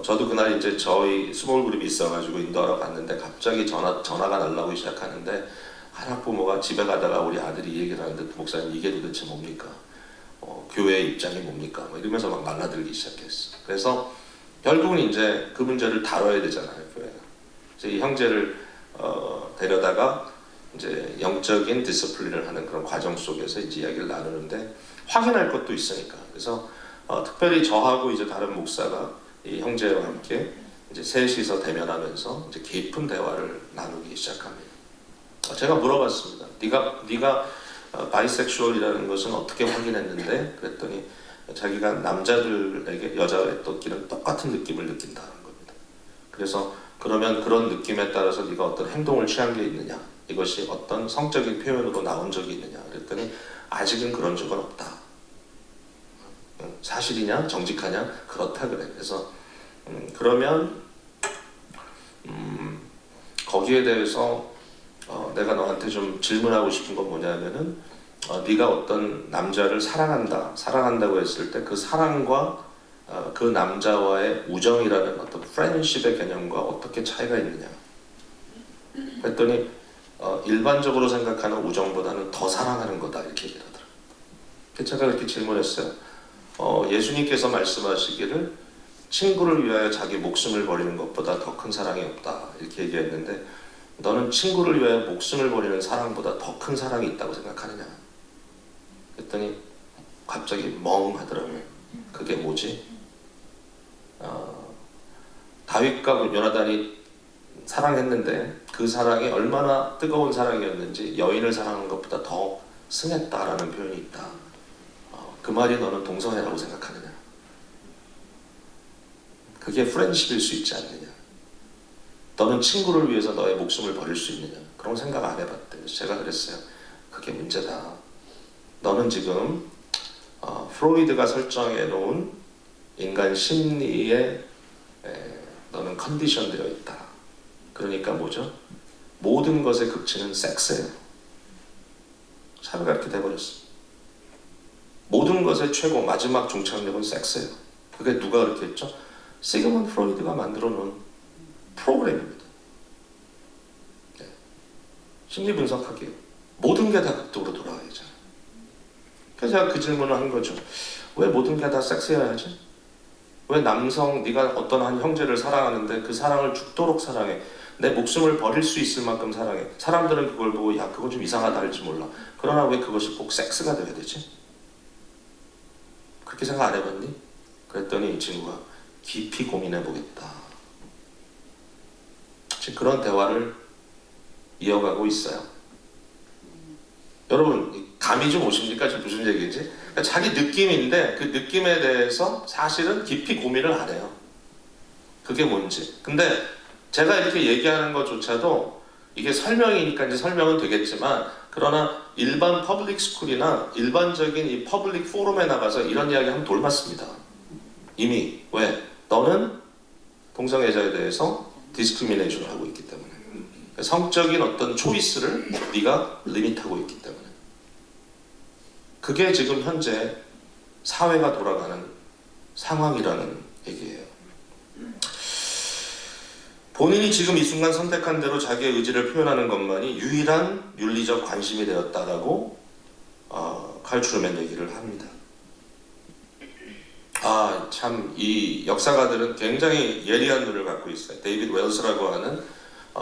저도 그날 이제 저희 스몰 그룹이 있어가지고 인도하러 갔는데 갑자기 전화가 날라오기 시작하는데 한 학부모가 집에 가다가 우리 아들이 이 얘기를 하는데 목사님 이게 도대체 뭡니까? 교회의 입장이 뭡니까? 뭐 이러면서 막 말라들기 시작했어. 그래서 결국은 이제 그 문제를 다뤄야 되잖아요, 교회가. 그래서 이 형제를 데려다가 이제 영적인 디스플린을 하는 그런 과정 속에서 이제 이야기를 나누는데 확인할 것도 있으니까. 그래서 특별히 저하고 이제 다른 목사가 이 형제와 함께 이제 셋이서 대면하면서 이제 깊은 대화를 나누기 시작합니다. 제가 물어봤습니다. 네가 바이섹슈얼이라는 것은 어떻게 확인했는데? 그랬더니 자기가 남자들에게 여자의 떴기는 똑같은 느낌을 느낀다는 겁니다. 그래서 그러면 그런 느낌에 따라서 네가 어떤 행동을 취한 게 있느냐? 이것이 어떤 성적인 표현으로 나온 적이 있느냐? 그랬더니 아직은 그런 적은 없다. 사실이냐? 정직하냐? 그렇다 그래. 그래서 그러면 거기에 대해서 내가 너한테 좀 질문하고 싶은 건 뭐냐면은 네가 어떤 남자를 사랑한다고 했을 때 그 사랑과 그 남자와의 우정이라는 어떤 프렌십의 개념과 어떻게 차이가 있느냐 그랬더니 일반적으로 생각하는 우정보다는 더 사랑하는 거다 이렇게 얘기를 하더라고요. 제가 이렇게 질문했어요. 예수님께서 말씀하시기를 친구를 위하여 자기 목숨을 버리는 것보다 더 큰 사랑이 없다 이렇게 얘기했는데 너는 친구를 위하여 목숨을 버리는 사랑보다 더 큰 사랑이 있다고 생각하느냐? 그랬더니 갑자기 멍하더라고요. 그게 뭐지? 다윗과 요나단이 사랑했는데 그 사랑이 얼마나 뜨거운 사랑이었는지 여인을 사랑하는 것보다 더 승했다라는 표현이 있다. 그 말이 너는 동성애라고 생각하느냐? 그게 프렌십일 수 있지 않느냐? 너는 친구를 위해서 너의 목숨을 버릴 수 있느냐? 그런 생각 안 해봤대. 그래서 제가 그랬어요. 그게 문제다. 너는 지금 프로이드가 설정해 놓은 인간 심리에 너는 컨디션 되어 있다. 그러니까 뭐죠? 모든 것의 극치는 섹스예요. 사회가 이렇게 돼버렸어. 모든 것의 최고 마지막 종착역은 섹스예요. 그게 누가 그렇게 했죠? 시그먼드 프로이드가 만들어 놓은 프로그램입니다. 네. 심리 분석하기에 모든 게 다 그쪽으로 돌아가야죠. 그래서 제가 그 질문을 한 거죠. 왜 모든 게 다 섹스여야지? 왜 남성, 네가 어떤 한 형제를 사랑하는데 그 사랑을 죽도록 사랑해. 내 목숨을 버릴 수 있을 만큼 사랑해. 사람들은 그걸 보고 야 그건 좀 이상하다 할지 몰라. 그러나 왜 그것이 꼭 섹스가 돼야 되지? 그렇게 생각 안 해봤니? 그랬더니 이 친구가 깊이 고민해보겠다. 지금 그런 대화를 이어가고 있어요. 여러분 감이 좀 오십니까? 지금 무슨 얘기인지? 그러니까 자기 느낌인데 그 느낌에 대해서 사실은 깊이 고민을 안 해요. 그게 뭔지. 근데 제가 이렇게 얘기하는 것조차도 이게 설명이니까 이제 설명은 되겠지만 그러나 일반 퍼블릭 스쿨이나 일반적인 이 퍼블릭 포럼에 나가서 이런 이야기 하면 돌맞습니다. 이미. 왜? 너는 동성애자에 대해서 디스크리미네이션을 하고 있기 때문에. 성적인 어떤 초이스를 네가 리밋하고 있기 때문에. 그게 지금 현재 사회가 돌아가는 상황이라는 얘기예요. 본인이 지금 이 순간 선택한 대로 자기의 의지를 표현하는 것만이 유일한 윤리적 관심이 되었다라고 칼 트루먼 얘기를 합니다. 참 이 역사가들은 굉장히 예리한 눈을 갖고 있어요. 데이비드 웰스라고 하는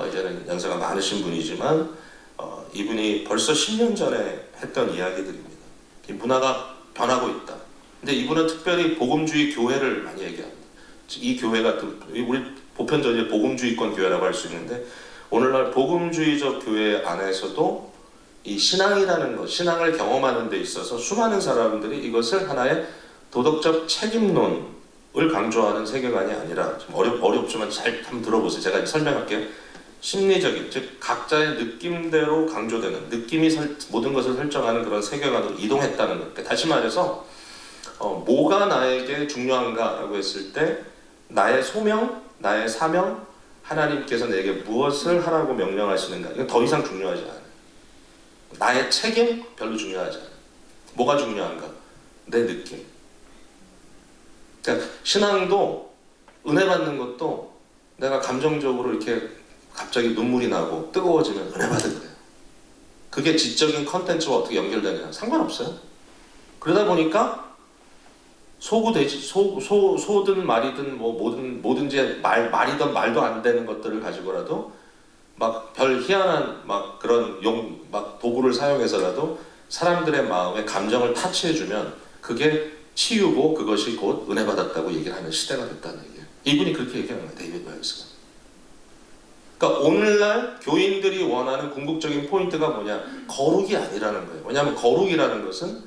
이제는 연세가 많으신 분이지만 이분이 벌써 10년 전에 했던 이야기들입니다. 이 문화가 변하고 있다. 근데 이분은 특별히 복음주의 교회를 많이 얘기합니다. 이 교회가 우리 보편적인 복음주의권 교회라고 할 수 있는데 오늘날 복음주의적 교회 안에서도 이 신앙이라는 것, 신앙을 경험하는 데 있어서 수많은 사람들이 이것을 하나의 도덕적 책임론을 강조하는 세계관이 아니라 좀 어렵지만 잘 한번 들어보세요. 제가 설명할게요. 심리적인, 즉 각자의 느낌대로 강조되는, 느낌이 모든 것을 설정하는 그런 세계관으로 이동했다는 것. 그러니까 다시 말해서 뭐가 나에게 중요한가라고 했을 때 나의 소명, 나의 사명, 하나님께서 내게 무엇을 하라고 명령하시는가, 이건 더 이상 중요하지 않아요. 나의 책임 별로 중요하지 않아요. 뭐가 중요한가? 내 느낌. 그러니까 신앙도, 은혜 받는 것도 내가 감정적으로 이렇게 갑자기 눈물이 나고 뜨거워지면 은혜 받은 거예요. 그게 지적인 컨텐츠와 어떻게 연결되느냐 상관없어요. 그러다 보니까 소든 말이든 뭐 뭐든지 말이든 말도 안 되는 것들을 가지고라도 막 별 희한한 막 그런 막 도구를 사용해서라도 사람들의 마음에 감정을 타치해주면 그게 치유고 그것이 곧 은혜 받았다고 얘기를 하는 시대가 됐다는 얘기예요. 이분이 그렇게 얘기하는 거예요. 데이비드 웰스가. 그러니까 오늘날 교인들이 원하는 궁극적인 포인트가 뭐냐? 거룩이 아니라는 거예요. 왜냐하면 거룩이라는 것은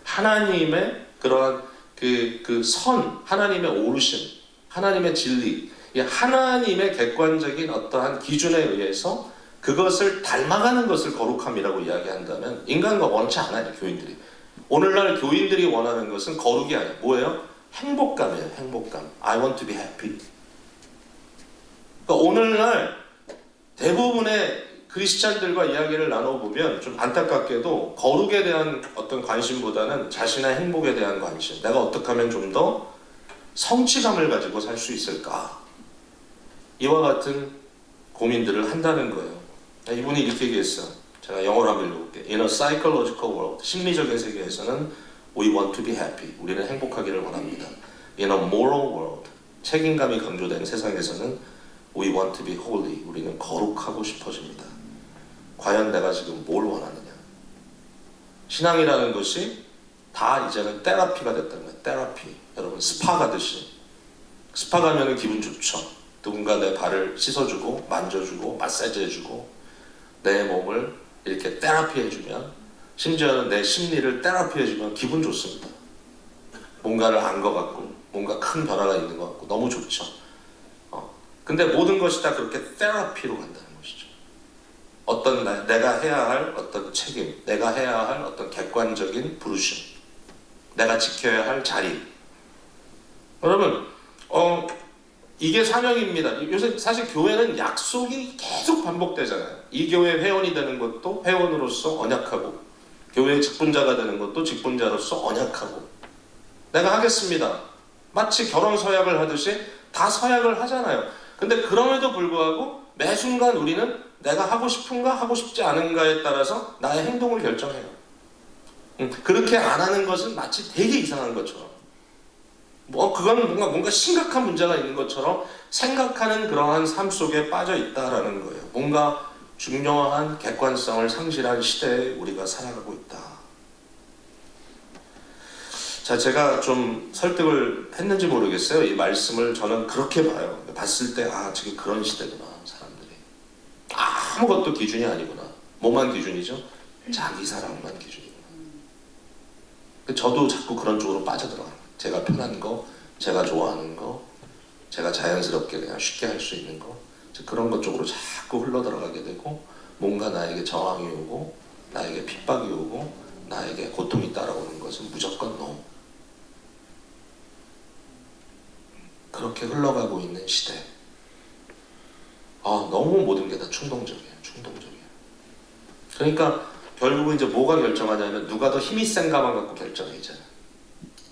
하나님의 그러한 그 선, 하나님의 오르심, 하나님의 진리, 하나님의 객관적인 어떠한 기준에 의해서 그것을 닮아가는 것을 거룩함이라고 이야기한다면 인간과 원치 않아요, 교인들이. 오늘날 교인들이 원하는 것은 거룩이 아니에요. 뭐예요? 행복감이에요, 행복감. I want to be happy. 그러니까 오늘날 대부분의 크리스찬들과 이야기를 나눠보면 좀 안타깝게도 거룩에 대한 어떤 관심보다는 자신의 행복에 대한 관심, 내가 어떻게 하면 좀 더 성취감을 가지고 살 수 있을까, 이와 같은 고민들을 한다는 거예요. 이분이 이렇게 얘기했어요. 제가 영어로 한번 읽어볼게요. In a psychological world, 심리적인 세계에서는 we want to be happy, 우리는 행복하기를 원합니다. In a moral world, 책임감이 강조된 세상에서는 we want to be holy, 우리는 거룩하고 싶어집니다. 과연 내가 지금 뭘 원하느냐? 신앙이라는 것이 다 이제는 테라피가 됐다는 거예요. 테라피. 여러분 스파 가듯이. 스파 가면은 기분 좋죠. 누군가 내 발을 씻어주고 만져주고 마사지 해주고 내 몸을 이렇게 테라피 해주면, 심지어는 내 심리를 테라피 해주면 기분 좋습니다. 뭔가를 안 것 같고 뭔가 큰 변화가 있는 것 같고 너무 좋죠. 근데 모든 것이 다 그렇게 테라피로 간다는 것이죠. 어떤 내가 해야 할 어떤 책임, 내가 해야 할 어떤 객관적인 부르심, 내가 지켜야 할 자리. 여러분 이게 사명입니다. 요새 사실 교회는 약속이 계속 반복되잖아요. 이 교회 회원이 되는 것도 회원으로서 언약하고, 교회의 직분자가 되는 것도 직분자로서 언약하고, 내가 하겠습니다. 마치 결혼 서약을 하듯이 다 서약을 하잖아요. 근데 그럼에도 불구하고 매 순간 우리는 내가 하고 싶은가 하고 싶지 않은가에 따라서 나의 행동을 결정해요. 그렇게 안 하는 것은 마치 되게 이상한 것처럼, 그건 뭔가 심각한 문제가 있는 것처럼 생각하는 그러한 삶 속에 빠져 있다라는 거예요. 뭔가 중요한 객관성을 상실한 시대에 우리가 살아가고 있다. 자, 제가 좀 설득을 했는지 모르겠어요. 이 말씀을 저는 그렇게 봐요. 봤을 때 지금 그런 시대구나, 사람들이. 아무것도 기준이 아니구나. 뭐만 기준이죠? 자기 사랑만 기준이구나. 저도 자꾸 그런 쪽으로 빠져들어가요. 제가 편한 거, 제가 좋아하는 거, 제가 자연스럽게 그냥 쉽게 할 수 있는 거, 그런 것 쪽으로 자꾸 흘러들어가게 되고, 뭔가 나에게 저항이 오고 나에게 핍박이 오고 나에게 고통이 따라오는 것은 무조건 NO. 그렇게 흘러가고 있는 시대. 너무 모든 게 다 충동적이에요. 그러니까 결국은 이제 뭐가 결정하냐면 누가 더 힘이 센가만 갖고 결정이잖아요.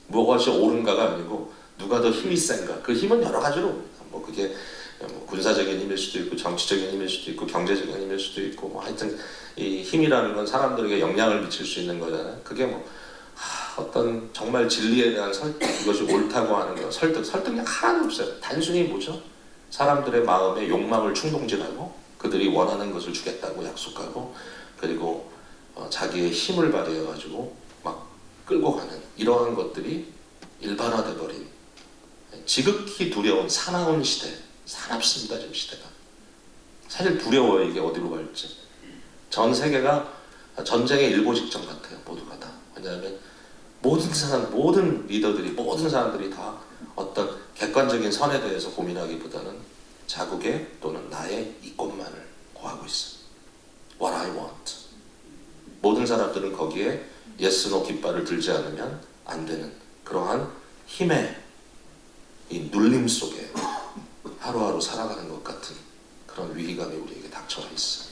무엇이 옳은가가 아니고 누가 더 힘이 센가. 그 힘은 여러 가지로 옵니다. 그게 군사적인 힘일 수도 있고 정치적인 힘일 수도 있고 경제적인 힘일 수도 있고 하여튼 이 힘이라는 건 사람들에게 영향을 미칠 수 있는 거잖아요. 그게 어떤 정말 진리에 대한 설득, 이것이 옳다고 하는 거, 설득력 하나도 없어요. 단순히 뭐죠? 사람들의 마음에 욕망을 충동질하고 그들이 원하는 것을 주겠다고 약속하고, 그리고 자기의 힘을 발휘해가지고 막 끌고 가는 이러한 것들이 일반화돼 버린, 지극히 두려운 사나운 시대, 사납습니다 지금 시대가. 사실 두려워요, 이게 어디로 갈지. 전 세계가 전쟁의 일보 직전 같아요, 모두가 다. 왜냐하면 모든 사람, 모든 리더들이, 모든 사람들이 다 어떤 객관적인 선에 대해서 고민하기보다는 자국의 또는 나의 이권만을 구하고 있어요. What I want. 모든 사람들은 거기에 yes, no 깃발을 들지 않으면 안 되는 그러한 힘의 이 눌림 속에 하루하루 살아가는 것 같은 그런 위기감이 우리에게 닥쳐와 있어요.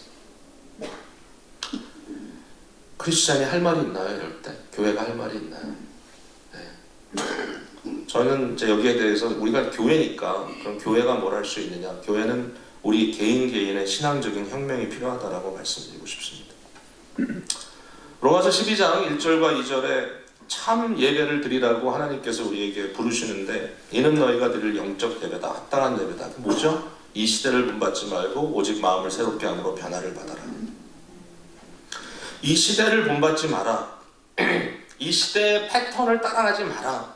크리스찬이 할 말이 있나요? 이럴 때 교회가 할 말이 있나요? 네. 저는 이제 여기에 대해서 우리가 교회니까 그럼 교회가 뭘 할 수 있느냐? 교회는 우리 개인의 신앙적인 혁명이 필요하다라고 말씀드리고 싶습니다. 로마서 12장 1절과 2절에 참 예배를 드리라고 하나님께서 우리에게 부르시는데, 이는 너희가 드릴 영적 예배다, 합당한 예배다. 뭐죠? 이 시대를 본받지 말고 오직 마음을 새롭게 함으로 변화를 받아라. 이 시대를 본받지 마라. 이 시대의 패턴을 따라가지 마라.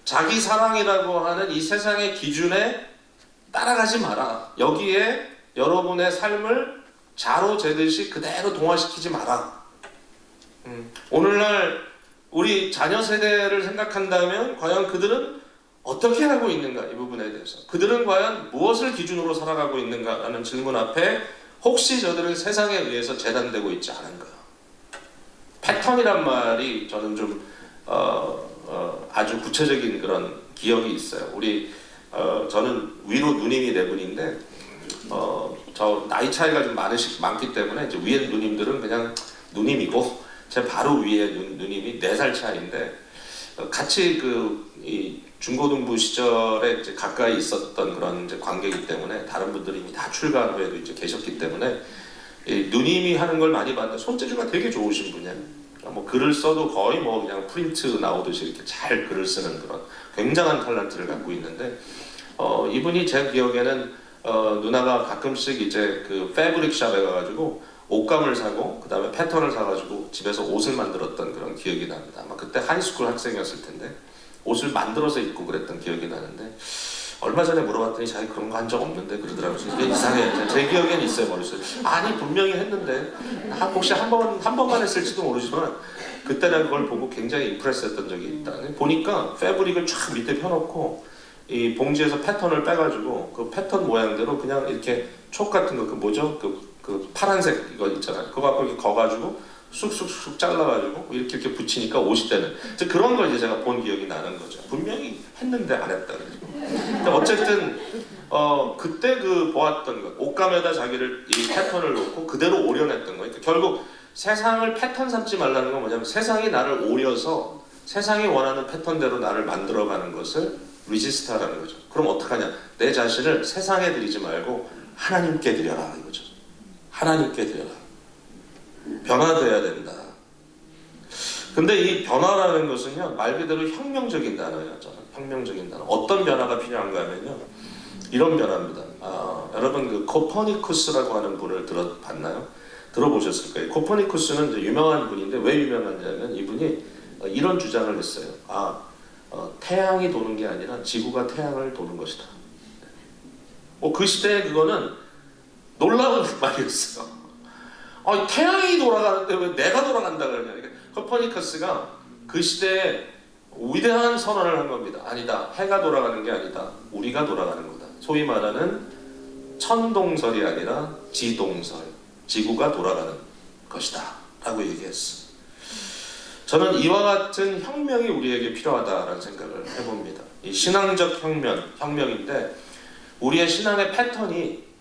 자기 사랑이라고 하는 이 세상의 기준에 따라가지 마라. 여기에 여러분의 삶을 자로 재듯이 그대로 동화시키지 마라. 오늘날 우리 자녀 세대를 생각한다면 과연 그들은 어떻게 하고 있는가, 이 부분에 대해서 그들은 과연 무엇을 기준으로 살아가고 있는가라는 질문 앞에 혹시 저들은 세상에 의해서 재단되고 있지 않은가. 패턴이란 말이 저는 좀 아주 구체적인 그런 기억이 있어요. 저는 위로 누님이 네 분인데 저 나이 차이가 좀 많기 때문에 이제 위에 누님들은 그냥 누님이고, 제 바로 위에 누님이 4살 차이인데, 같이 이 중고등부 시절에 이제 가까이 있었던 그런 이제 관계이기 때문에 다른 분들이 이미 다 출가한 후에도 이제 계셨기 때문에 누님이 하는 걸 많이 봤는데 손재주가 되게 좋으신 분이에요. 뭐 글을 써도 거의 뭐 그냥 프린트 나오듯이 이렇게 잘 글을 쓰는 그런 굉장한 탤런트를 갖고 있는데, 이분이 제 기억에는 누나가 가끔씩 이제 그 패브릭 샵에 가가지고 옷감을 사고 그 다음에 패턴을 사가지고 집에서 옷을 만들었던 그런 기억이 납니다. 아마 그때 하이스쿨 학생이었을 텐데 옷을 만들어서 입고 그랬던 기억이 나는데, 얼마 전에 물어봤더니 자기 그런 거 한 적 없는데 그러더라고요. 이게 이상해. 제 기억에는 있어요, 머릿속에. 아니 분명히 했는데 혹시 한 번만 했을지도 모르지만 그때 난 그걸 보고 굉장히 임프레스했던 적이 있다. 보니까 패브릭을 쫙 밑에 펴놓고 이 봉지에서 패턴을 빼가지고 그 패턴 모양대로 그냥 이렇게 촉 같은 거, 그 뭐죠? 그 파란색 이거 있잖아요. 그거 갖고 이렇게 거가지고 쑥쑥쑥 잘라가지고 이렇게 붙이니까 옷이 되는, 그런 걸 이제 제가 본 기억이 나는 거죠. 분명히 했는데 안 했다. 근데 어쨌든 그때 보았던 것, 옷감에다 자기를 이 패턴을 놓고 그대로 오려냈던 거예요. 그러니까 결국 세상을 패턴 삼지 말라는 건 뭐냐면, 세상이 나를 오려서 세상이 원하는 패턴대로 나를 만들어가는 것을 리지스트하라는 거죠. 그럼 어떡하냐? 내 자신을 세상에 드리지 말고 하나님께 드려라 이거죠. 하나님께 드려라. 변화돼야 된다. 근데 이 변화라는 것은요, 말 그대로 혁명적인 단어예요. 저는 혁명적인 단어. 어떤 변화가 필요한가 하면요, 이런 변화입니다. 여러분 그 코퍼니쿠스라고 하는 분을 들어봤나요? 들어보셨을 거예요. 코퍼니쿠스는 이제 유명한 분인데, 왜 유명하냐면 이분이 이런 주장을 했어요. 태양이 도는 게 아니라 지구가 태양을 도는 것이다. 그 시대에 그거는 놀라운 말이었어요. 태양이 돌아가는데 왜 내가 돌아간다 그러냐. 그러니까 코퍼니커스가 그 시대에 위대한 선언을 한 겁니다. 아니다. 해가 돌아가는 게 아니다. 우리가 돌아가는 거다. 소위 말하는 천동설이 아니라 지동설. 지구가 돌아가는 것이다. 라고 얘기했어. 저는 이와 같은 혁명이 우리에게 필요하다라는 생각을 해봅니다. 이 신앙적 혁명인데, 우리의 신앙의 패턴이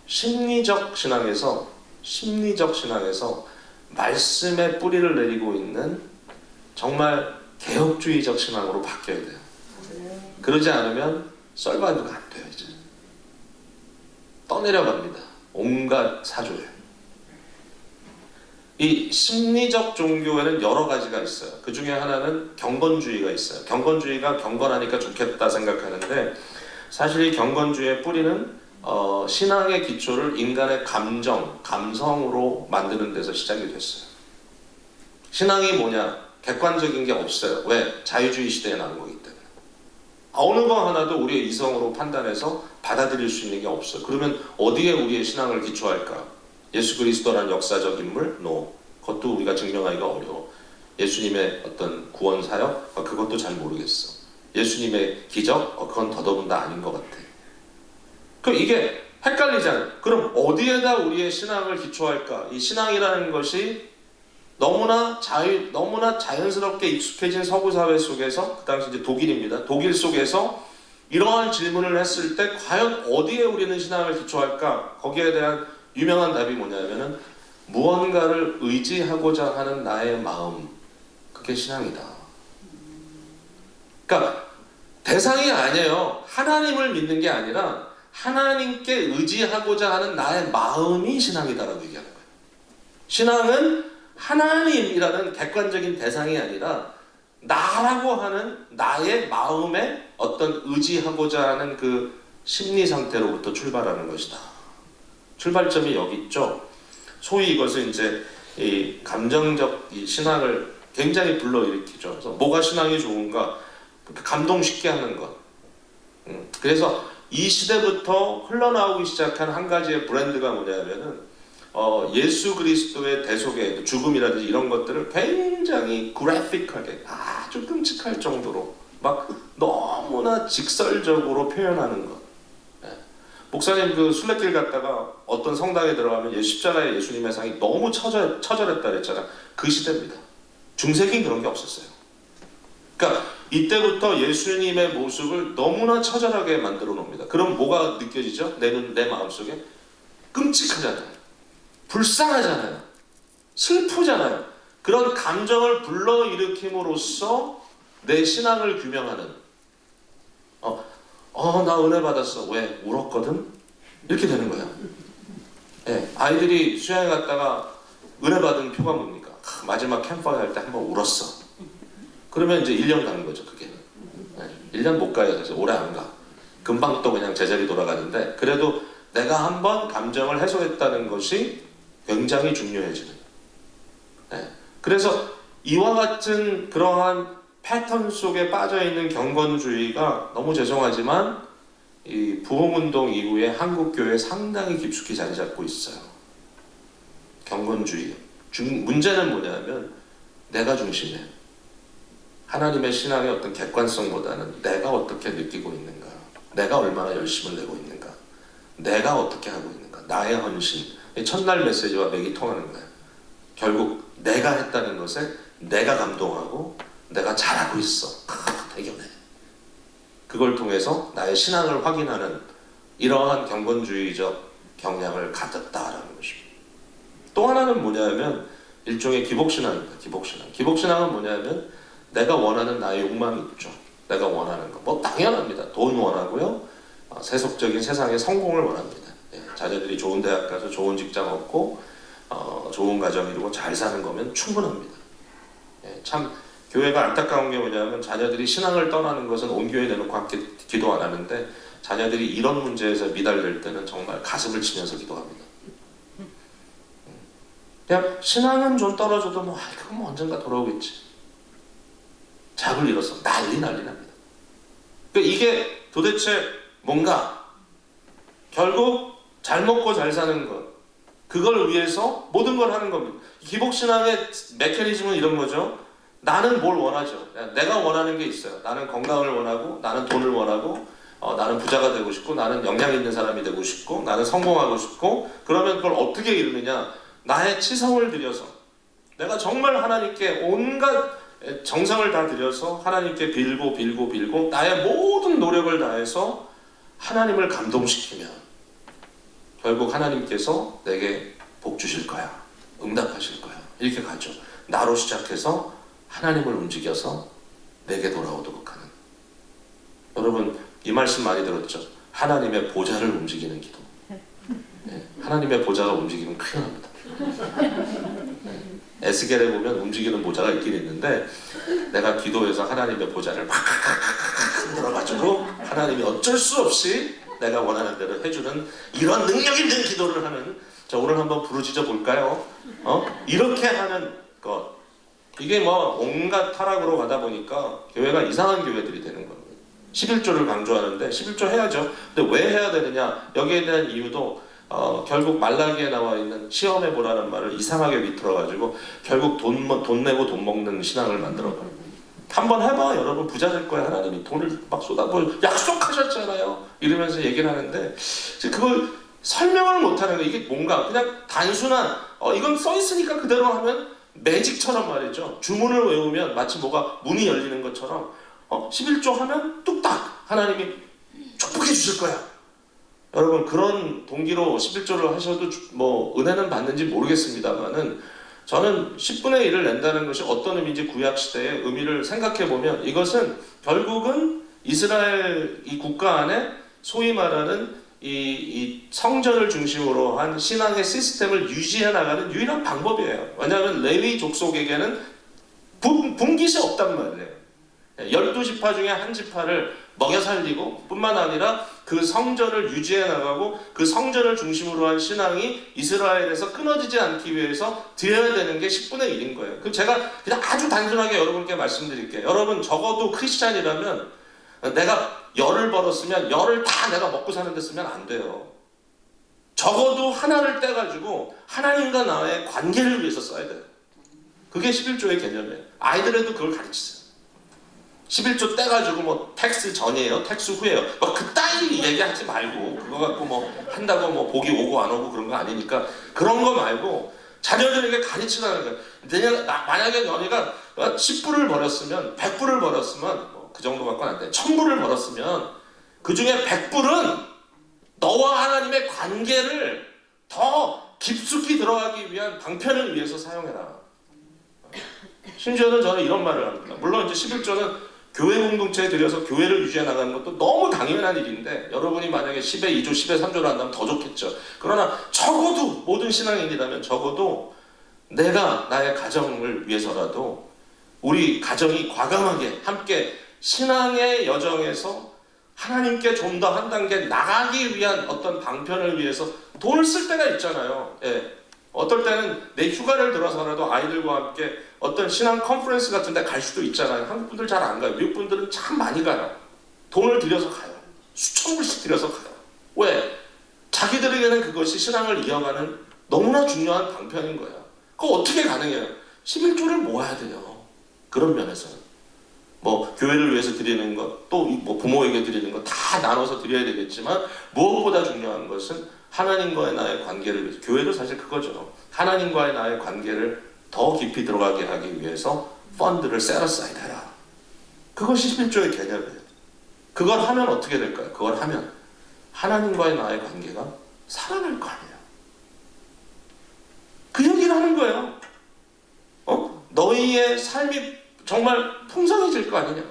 심리적 신앙에서 말씀의 뿌리를 내리고 있는 정말 개혁주의적 신앙으로 바뀌어야 돼요. 그러지 않으면 썰바이브가 안 돼요. 이제 떠내려갑니다. 온갖 사조에. 이 심리적 종교에는 여러 가지가 있어요. 그 중에 하나는 경건주의가 있어요. 경건주의가 경건하니까 좋겠다 생각하는데, 사실 이 경건주의의 뿌리는 신앙의 기초를 인간의 감정, 감성으로 만드는 데서 시작이 됐어요. 신앙이 뭐냐? 객관적인 게 없어요. 왜? 자유주의 시대에 나온 거기 때문에. 어느 거 하나도 우리의 이성으로 판단해서 받아들일 수 있는 게 없어요. 그러면 어디에 우리의 신앙을 기초할까? 예수 그리스도라는 역사적 인물? No. 그것도 우리가 증명하기가 어려워. 예수님의 어떤 구원 사역? 그것도 잘 모르겠어. 예수님의 기적? 그건 더더군다 아닌 것 같아. 이게 헷갈리잖아요. 그럼 어디에다 우리의 신앙을 기초할까? 이 신앙이라는 것이 너무나 자연스럽게 익숙해진 서구 사회 속에서, 그 당시 이제 독일입니다. 독일 속에서 이러한 질문을 했을 때 과연 어디에 우리는 신앙을 기초할까? 거기에 대한 유명한 답이 뭐냐면은 무언가를 의지하고자 하는 나의 마음, 그게 신앙이다. 그러니까 대상이 아니에요. 하나님을 믿는 게 아니라 하나님께 의지하고자 하는 나의 마음이 신앙이다라고 얘기하는 거예요. 신앙은 하나님이라는 객관적인 대상이 아니라 나라고 하는 나의 마음에 어떤 의지하고자 하는 그 심리 상태로부터 출발하는 것이다. 출발점이 여기 있죠. 소위 이것을 이제 이 감정적 이 신앙을 굉장히 불러일으키죠. 그래서 뭐가 신앙이 좋은가? 감동쉽게 하는 것. 그래서 이 시대부터 흘러나오기 시작한 한 가지의 브랜드가 뭐냐면은 예수 그리스도의 대속의 죽음이라든지 이런 것들을 굉장히 그래픽하게 아주 끔찍할 정도로 막 너무나 직설적으로 표현하는 것. 목사님 그 순례길 갔다가 어떤 성당에 들어가면 십자가에 예수님의 상이 너무 처절했다 그랬잖아. 그 시대입니다. 중세기는 그런 게 없었어요. 그러니까 이때부터 예수님의 모습을 너무나 처절하게 만들어 놓습니다. 그럼 뭐가 느껴지죠? 내 마음속에 끔찍하잖아요. 불쌍하잖아요. 슬프잖아요. 그런 감정을 불러일으킴으로써 내 신앙을 규명하는 나 은혜 받았어. 왜? 울었거든? 이렇게 되는 거예요. 네, 아이들이 수양에 갔다가 은혜 받은 표가 뭡니까? 마지막 캠프파이어 할 때 한번 울었어. 그러면 이제 1년 가는 거죠, 그게. 네, 1년 못 가요. 그래서 오래 안 가. 금방 또 그냥 제자리 돌아가는데, 그래도 내가 한번 감정을 해소했다는 것이 굉장히 중요해지는. 네. 그래서 이와 같은 그러한 패턴 속에 빠져있는 경건주의가 너무 죄송하지만 이 부흥운동 이후에 한국교회에 상당히 깊숙이 자리 잡고 있어요. 경건주의. 문제는 뭐냐면 내가 중심이에요. 하나님의 신앙의 어떤 객관성보다는 내가 어떻게 느끼고 있는가, 내가 얼마나 열심을 내고 있는가, 내가 어떻게 하고 있는가, 나의 헌신. 첫날 메시지와 맥이 통하는 거예요. 결국 내가 했다는 것에 내가 감동하고 내가 잘하고 있어. 대견해. 그걸 통해서 나의 신앙을 확인하는 이러한 경건주의적 경향을 가졌다라는 것입니다. 또 하나는 뭐냐면 일종의 기복신앙입니다. 기복신앙은 뭐냐면 내가 원하는 나의 욕망이 있죠. 내가 원하는 거. 뭐 당연합니다. 돈 원하고요. 세속적인 세상의 성공을 원합니다. 자녀들이 좋은 대학 가서 좋은 직장 얻고 좋은 가정 이루고 잘 사는 거면 충분합니다. 참 교회가 안타까운 게 뭐냐면 자녀들이 신앙을 떠나는 것은 온 교회 내놓고 함께 기도 안 하는데 자녀들이 이런 문제에서 미달될 때는 정말 가슴을 치면서 기도합니다. 그냥 신앙은 좀 떨어져도 그건 뭐 언젠가 돌아오겠지. 잡을 잃어서 난리 납니다. 그러니까 이게 도대체 뭔가 결국 잘 먹고 잘 사는 것, 그걸 위해서 모든 걸 하는 겁니다. 기복신앙의 메커니즘은 이런 거죠. 나는 뭘 원하죠. 내가 원하는 게 있어요. 나는 건강을 원하고, 나는 돈을 원하고, 나는 부자가 되고 싶고, 나는 역량 있는 사람이 되고 싶고, 나는 성공하고 싶고. 그러면 그걸 어떻게 이루느냐? 나의 치성을 들여서 내가 정말 하나님께 온갖 정성을 다 들여서 하나님께 빌고 나의 모든 노력을 다해서 하나님을 감동시키면 결국 하나님께서 내게 복 주실 거야. 응답하실 거야. 이렇게 가죠. 나로 시작해서 하나님을 움직여서 내게 돌아오도록 하는. 여러분 이 말씀 많이 들었죠? 하나님의 보좌를 움직이는 기도. 하나님의 보좌가 움직이면 큰일 납니다. 에스겔에 보면 움직이는 보좌가 있긴 있는데 내가 기도해서 하나님의 보좌를 막 흔들어가지고 하나님이 어쩔 수 없이 내가 원하는 대로 해주는 이런 능력 있는 기도를 하는, 자 오늘 한번 부르짖어 볼까요? 이렇게 하는 것, 이게 뭐 온갖 타락으로 가다 보니까 교회가 이상한 교회들이 되는 거예요. 11조를 강조하는데 11조 해야죠. 근데 왜 해야 되느냐, 여기에 대한 이유도 결국 말라기에 나와 있는 시험해 보라는 말을 이상하게 비틀어가지고 결국 돈 내고 돈 먹는 신앙을 만들어버려요. 한번 해봐, 여러분 부자 될 거야, 하나님이 돈을 막 쏟아부어 약속하셨잖아요 이러면서 얘기를 하는데 그걸 설명을 못하는 거예요. 이게 뭔가 그냥 단순한 이건 써있으니까 그대로 하면 매직처럼 말이죠. 주문을 외우면 마치 뭐가 문이 열리는 것처럼 11조 하면 뚝딱 하나님이 축복해 주실 거야. 여러분 그런 동기로 11조를 하셔도 뭐 은혜는 받는지 모르겠습니다만은 저는 10분의 1을 낸다는 것이 어떤 의미인지 구약시대의 의미를 생각해보면 이것은 결국은 이스라엘 이 국가 안에 소위 말하는 이 성전을 중심으로 한 신앙의 시스템을 유지해 나가는 유일한 방법이에요. 왜냐하면 레위 족속에게는 분깃이 없단 말이에요. 12지파 중에 한 지파를 먹여 살리고 뿐만 아니라 그 성전을 유지해 나가고 그 성전을 중심으로 한 신앙이 이스라엘에서 끊어지지 않기 위해서 드려야 되는 게 10분의 1인 거예요. 그럼 제가 그냥 아주 단순하게 여러분께 말씀드릴게요. 여러분 적어도 크리스찬이라면 내가 열을 벌었으면 열을 다 내가 먹고 사는 데 쓰면 안 돼요. 적어도 하나를 떼가지고 하나님과 나의 관계를 위해서 써야 돼요. 그게 11조의 개념이에요. 아이들에도 그걸 가르치세요. 11조 떼가지고 뭐 텍스 전이에요, 텍스 후에요. 뭐 그따위 얘기하지 말고 그거 갖고 뭐 한다고 뭐 복이 오고 안 오고 그런 거 아니니까 그런 거 말고 자녀들에게 가르치라는 거예요. 만약에 너희가 10불을 벌었으면 100불을 벌었으면 뭐 그 정도 갖고는 안 돼. 1000불을 벌었으면 그 중에 100불은 너와 하나님의 관계를 더 깊숙이 들어가기 위한 방편을 위해서 사용해라. 심지어는 저는 이런 말을 합니다. 물론 이제 11조는 교회 공동체에 들여서 교회를 유지해 나가는 것도 너무 당연한 일인데 여러분이 만약에 10에 2조, 10에 3조를 한다면 더 좋겠죠. 그러나 적어도 모든 신앙인이라면 적어도 내가 나의 가정을 위해서라도 우리 가정이 과감하게 함께 신앙의 여정에서 하나님께 좀 더 한 단계 나가기 위한 어떤 방편을 위해서 돈을 쓸 때가 있잖아요. 예. 어떨 때는 내 휴가를 들어서라도 아이들과 함께 어떤 신앙 컨퍼런스 같은 데 갈 수도 있잖아요. 한국 분들 잘 안 가요. 미국 분들은 참 많이 가요. 돈을 들여서 가요. 수천 불씩 들여서 가요. 왜? 자기들에게는 그것이 신앙을 이어가는 너무나 중요한 방편인 거예요. 그거 어떻게 가능해요? 11조를 모아야 돼요. 그런 면에서는. 뭐 교회를 위해서 드리는 것, 또 뭐 부모에게 드리는 것 다 나눠서 드려야 되겠지만 무엇보다 중요한 것은 하나님과의 나의 관계를 위해서, 교회도 사실 그거죠. 하나님과의 나의 관계를 더 깊이 들어가게 하기 위해서 펀드를 셋어사이드 해라. 그것이 11조의 개념이에요. 그걸 하면 어떻게 될까요? 그걸 하면 하나님과의 나의 관계가 살아날 거 아니에요. 그 얘기를 하는 거예요. 너희의 삶이 정말 풍성해질 거 아니냐.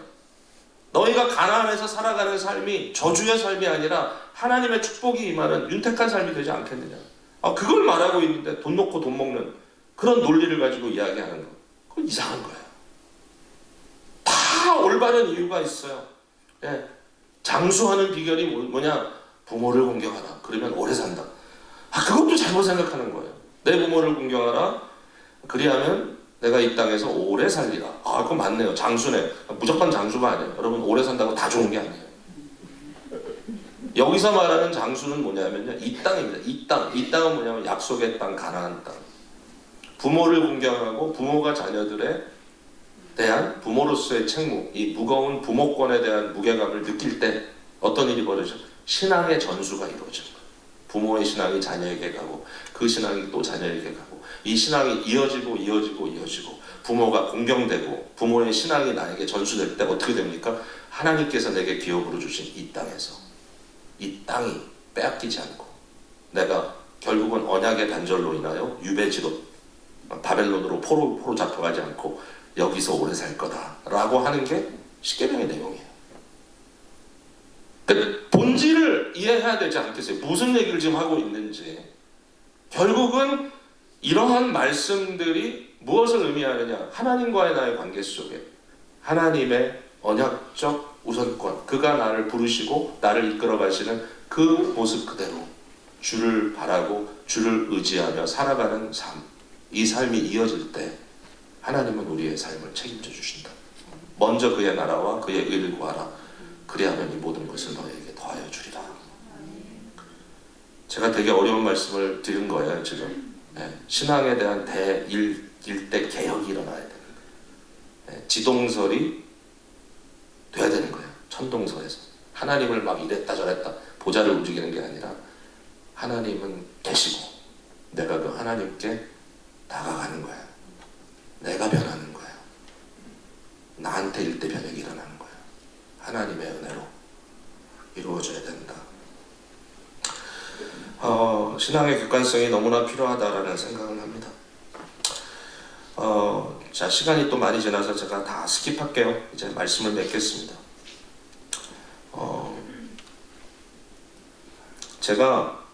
너희가 가난해서 살아가는 삶이 저주의 삶이 아니라 하나님의 축복이 임하는 윤택한 삶이 되지 않겠느냐. 그걸 말하고 있는데 돈 놓고 돈 먹는 그런 논리를 가지고 이야기하는 거, 그건 이상한 거예요. 다 올바른 이유가 있어요. 예. 장수하는 비결이 뭐냐? 부모를 공경하라. 그러면 오래 산다. 그것도 잘못 생각하는 거예요. 내 부모를 공경하라. 그리하면 내가 이 땅에서 오래 살리라. 그건 맞네요. 장수네. 무조건 장수가 아니에요. 여러분 오래 산다고 다 좋은 게 아니에요. 여기서 말하는 장수는 뭐냐면요, 이 땅입니다. 이 땅. 이 땅은 뭐냐면 약속의 땅, 가나안 땅. 부모를 공경하고 부모가 자녀들에 대한 부모로서의 책무, 이 무거운 부모권에 대한 무게감을 느낄 때 어떤 일이 벌어져? 신앙의 전수가 이루어져요. 부모의 신앙이 자녀에게 가고 그 신앙이 또 자녀에게 가고 이 신앙이 이어지고 부모가 공경되고 부모의 신앙이 나에게 전수될 때 어떻게 됩니까? 하나님께서 내게 기업으로 주신 이 땅에서 이 땅이 빼앗기지 않고 내가 결국은 언약의 단절로 인하여 유배지로 바벨론으로 포로 잡혀가지 않고 여기서 오래 살 거다라고 하는 게 십계명의 내용이에요. 본질을 이해해야 되지 않겠어요? 무슨 얘기를 지금 하고 있는지. 결국은 이러한 말씀들이 무엇을 의미하느냐? 하나님과의 나의 관계 속에 하나님의 언약적 우선권, 그가 나를 부르시고 나를 이끌어 가시는 그 모습 그대로 주를 바라고 주를 의지하며 살아가는 삶, 이 삶이 이어질 때 하나님은 우리의 삶을 책임져 주신다. 먼저 그의 나라와 그의 의를 구하라. 그리하면 이 모든 것을 너에게 더하여 주리라. 제가 되게 어려운 말씀을 드린 거예요 지금. 신앙에 대한 일대 개혁이 일어나야 되는 거예요. 지동설이 돼야 되는 거예요. 천동설에서 하나님을 막 이랬다 저랬다 보좌를 움직이는 게 아니라 하나님은 계시고 내가 그 하나님께 다가가는 거야. 내가 변하는 거야. 나한테 일대 변혁이 일어나는 거야. 하나님의 은혜로 이루어져야 된다. 신앙의 객관성이 너무나 필요하다라는 생각을 합니다. 자, 시간이 또 많이 지나서 제가 다 스킵할게요. 이제 말씀을 맺겠습니다. 제가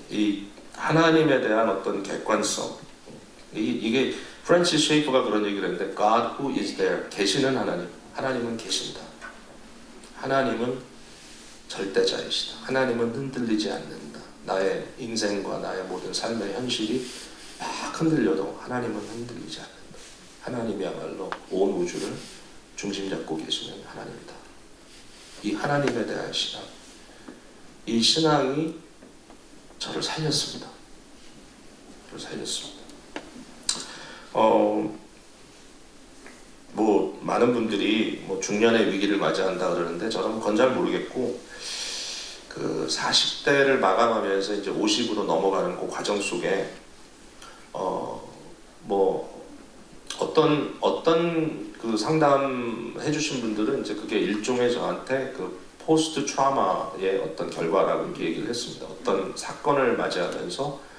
이 하나님에 대한 어떤 객관성, 이게 프랜시스 쉐이퍼가 그런 얘기를 했는데 God who is there, 계시는 하나님, 하나님은 계신다. 하나님은 절대자이시다. 하나님은 흔들리지 않는다. 나의 인생과 나의 모든 삶의 현실이 막 흔들려도 하나님은 흔들리지 않는다. 하나님이야말로 온 우주를 중심 잡고 계시는 하나님이다. 이 하나님에 대한 신앙, 이 신앙이 저를 살렸습니다. 저를 살렸습니다. 뭐 많은 분들이 뭐 중년의 위기를 맞이한다 그러는데 저는 그건 잘 모르겠고, 그 40대를 마감하면서 이제 50으로 넘어가는 그 과정 속에 뭐 어떤 그 상담해 주신 분들은 이제 그게 일종의 저한테 그 포스트 트라우마의 어떤 결과라고 이렇게 얘기를 했습니다. 어떤 사건을 맞이하면서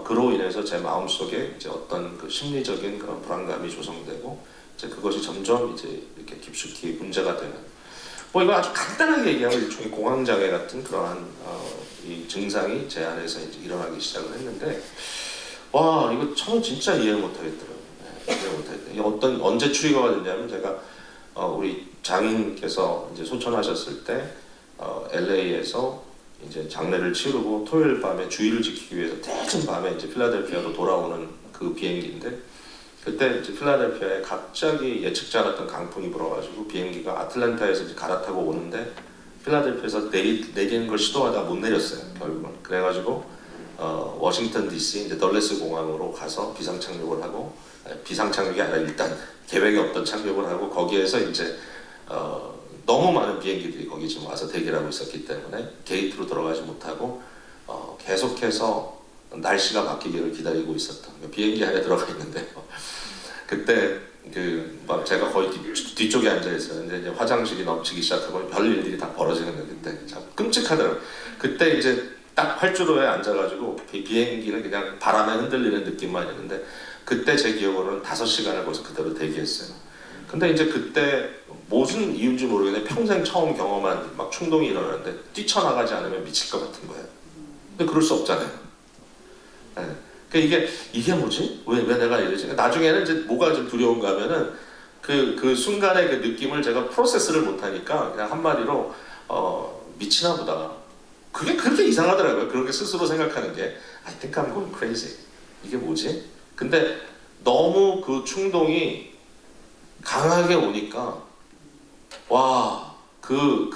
그로 인해서 제 마음속에 이제 어떤 그 심리적인 그런 불안감이 조성되고 이제 그것이 점점 이제 이렇게 깊숙이 문제가 되는, 뭐 이거 아주 간단하게 얘기하면 일종의 공황장애 같은 그러한 이 증상이 제 안에서 이제 일어나기 시작을 했는데, 와 이거 저는 진짜 이해를 못하겠더라고요. 이해 못하겠다. 언제 트리거가 됐냐면 제가 우리 장인께서 이제 소천하셨을 때 LA에서 이제 장례를 치르고 토요일 밤에 주일을 지키기 위해서 대전 밤에 이제 필라델피아로 돌아오는 그 비행기인데, 그때 이제 필라델피아에 갑자기 예측지 않았던 강풍이 불어가지고 비행기가 아틀란타에서 이제 갈아타고 오는데 필라델피아에서 내리는 걸 시도하다가 못 내렸어요 결국은. 그래가지고 워싱턴 DC 이제 덜레스 공항으로 가서 비상착륙을 하고, 비상착륙이 아니라 일단 계획이 없던 착륙을 하고, 거기에서 이제 너무 많은 비행기들이 거기 지금 와서 대기를 하고 있었기 때문에 게이트로 들어가지 못하고 계속해서 날씨가 바뀌기를 기다리고 있었던, 비행기 안에 들어가 있는데 그때 막 제가 거의 뒤쪽에 앉아 있었는데 이제 화장실이 넘치기 시작하고 별일들이 다 벌어지는 거예요. 그때 참 끔찍하더라고요. 그때 이제 딱 활주로에 앉아가지고 비행기는 그냥 바람에 흔들리는 느낌만 있는데, 그때 제 기억으로는 5시간을 거기서 그대로 대기했어요. 근데 이제 그때 무슨 이유인지 모르겠는데 평생 처음 경험한 막 충동이 일어나는데 뛰쳐나가지 않으면 미칠 것 같은 거예요. 근데 그럴 수 없잖아요. 네. 그러니까 이게 뭐지? 왜 내가 이러지? 나중에는 이제 뭐가 좀 두려운가 하면은 그 순간의 그 느낌을 제가 프로세스를 못하니까 그냥 한마디로 미치나 보다. 그게 그렇게 이상하더라고요. 그렇게 스스로 생각하는 게 I think I'm going crazy. 이게 뭐지? 근데 너무 그 충동이 강하게 오니까 와, 그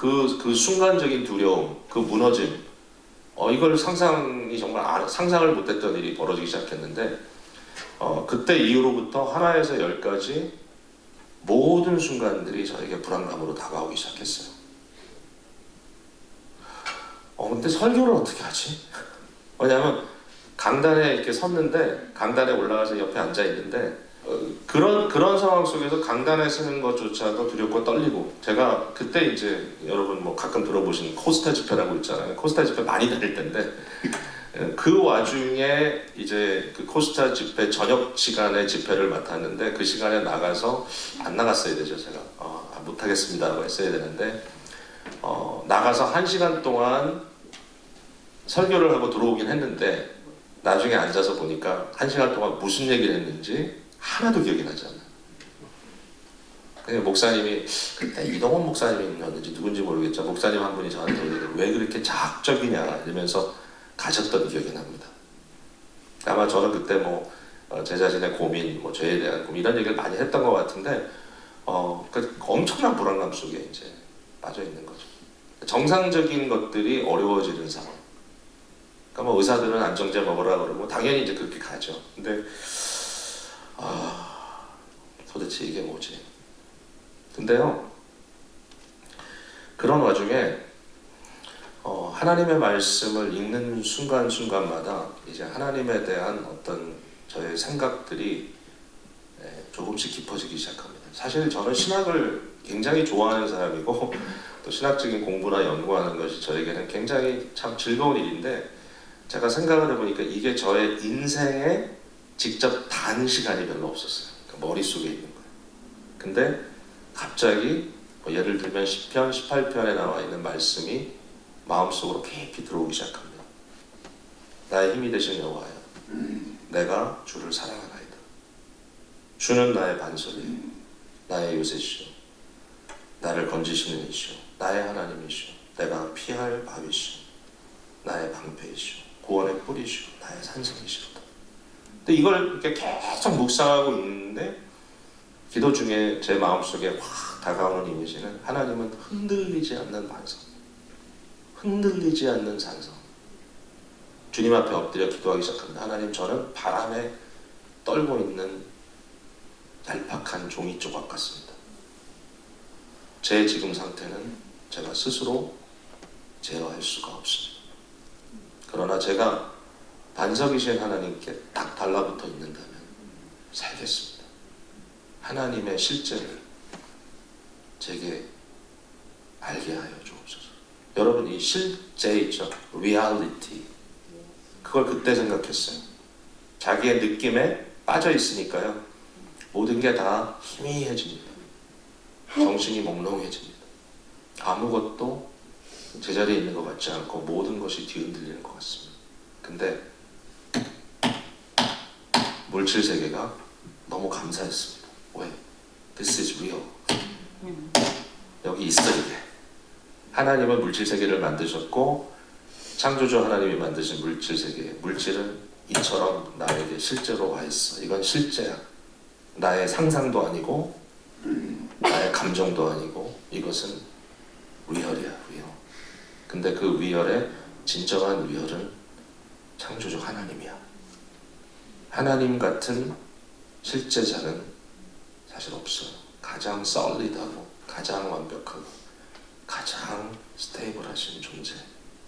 순간적인 두려움, 그 무너짐, 이걸 상상을 못했던 일이 벌어지기 시작했는데, 그때 이후로부터 하나에서 10까지 모든 순간들이 저에게 불안감으로 다가오기 시작했어요. 근데 설교를 어떻게 하지? 왜냐하면 강단에 이렇게 섰는데, 강단에 올라가서 옆에 앉아 있는데, 그런 상황 속에서 강단에 서는 것조차도 두렵고 떨리고, 제가 그때 이제 여러분 뭐 가끔 들어보신 코스타 집회라고 있잖아요. 코스타 집회 많이 다닐 텐데 그 와중에 이제 그 코스타 집회 저녁 시간에 집회를 맡았는데, 그 시간에 나가서 안 나갔어야 되죠. 제가 못하겠습니다라고 했어야 되는데 나가서 1시간 동안 설교를 하고 들어오긴 했는데, 나중에 앉아서 보니까 1시간 동안 무슨 얘기를 했는지 하나도 기억이 나지 않아요. 그냥 목사님이 그때 이동원 목사님이었는지 누군지 모르겠죠. 목사님 한 분이 저한테 왜 그렇게 자학적이냐 이러면서 가셨던 기억이 납니다. 아마 저는 그때 뭐 제 자신의 고민, 뭐 죄에 대한 고민 이런 얘기를 많이 했던 것 같은데 그 엄청난 불안감 속에 이제 빠져 있는 거죠. 정상적인 것들이 어려워지는 상황. 그러니까 뭐 의사들은 안정제 먹으라 그러고 당연히 이제 그렇게 가죠. 근데 도대체 이게 뭐지? 근데요, 그런 와중에 하나님의 말씀을 읽는 순간순간마다 이제 하나님에 대한 어떤 저의 생각들이 조금씩 깊어지기 시작합니다. 사실 저는 신학을 굉장히 좋아하는 사람이고 또 신학적인 공부나 연구하는 것이 저에게는 굉장히 참 즐거운 일인데 제가 생각을 해보니까 이게 저의 인생에 직접 단 시간이 별로 없었어요. 그러니까 머릿속에 있는 거예요. 근데 갑자기 뭐 예를 들면 10편, 18편에 나와 있는 말씀이 마음속으로 깊이 들어오기 시작합니다. 나의 힘이 되신 여호와여, 내가 주를 사랑하나이다. 주는 나의 반석이요, 나의 요새시요, 나를 건지시는 이시요, 나의 하나님이시요, 내가 피할 바위시요, 나의 방패이시요, 구원의 뿌리시요, 나의 산성이시로다. 근데 이걸 이렇게 계속 묵상하고 있는데 기도 중에 제 마음속에 확 다가오는 이미지는 하나님은 흔들리지 않는 반석, 흔들리지 않는 산성. 주님 앞에 엎드려 기도하기 시작합니다. 하나님, 저는 바람에 떨고 있는 얄팍한 종이 조각 같습니다. 제 지금 상태는 제가 스스로 제어할 수가 없습니다. 그러나 제가 반석이신 하나님께 딱 달라붙어 있는다면 살겠습니다. 하나님의 실제를 제게 알게 하여 주옵소서. 여러분, 이 실제 있죠? reality. 그걸 그때 생각했어요. 자기의 느낌에 빠져 있으니까요, 모든 게 다 희미해집니다. 정신이 몽롱해집니다. 아무것도 제자리에 있는 것 같지 않고 모든 것이 뒤흔들리는 것 같습니다. 근데 물질 세계가 너무 감사했습니다. 왜? This is real. 여기 있어 이게. 하나님은 물질 세계를 만드셨고 창조주 하나님이 만드신 물질 세계, 물질은 이처럼 나에게 실제로 와 있어. 이건 실제야. 나의 상상도 아니고 나의 감정도 아니고 이것은 리얼이야, 리얼. 근데 그 리얼의 진정한 리얼은 창조주 하나님이야. 하나님 같은 실제자는 사실 없어요. 가장 solid하고 가장 완벽하고 가장 스테이블하신 존재,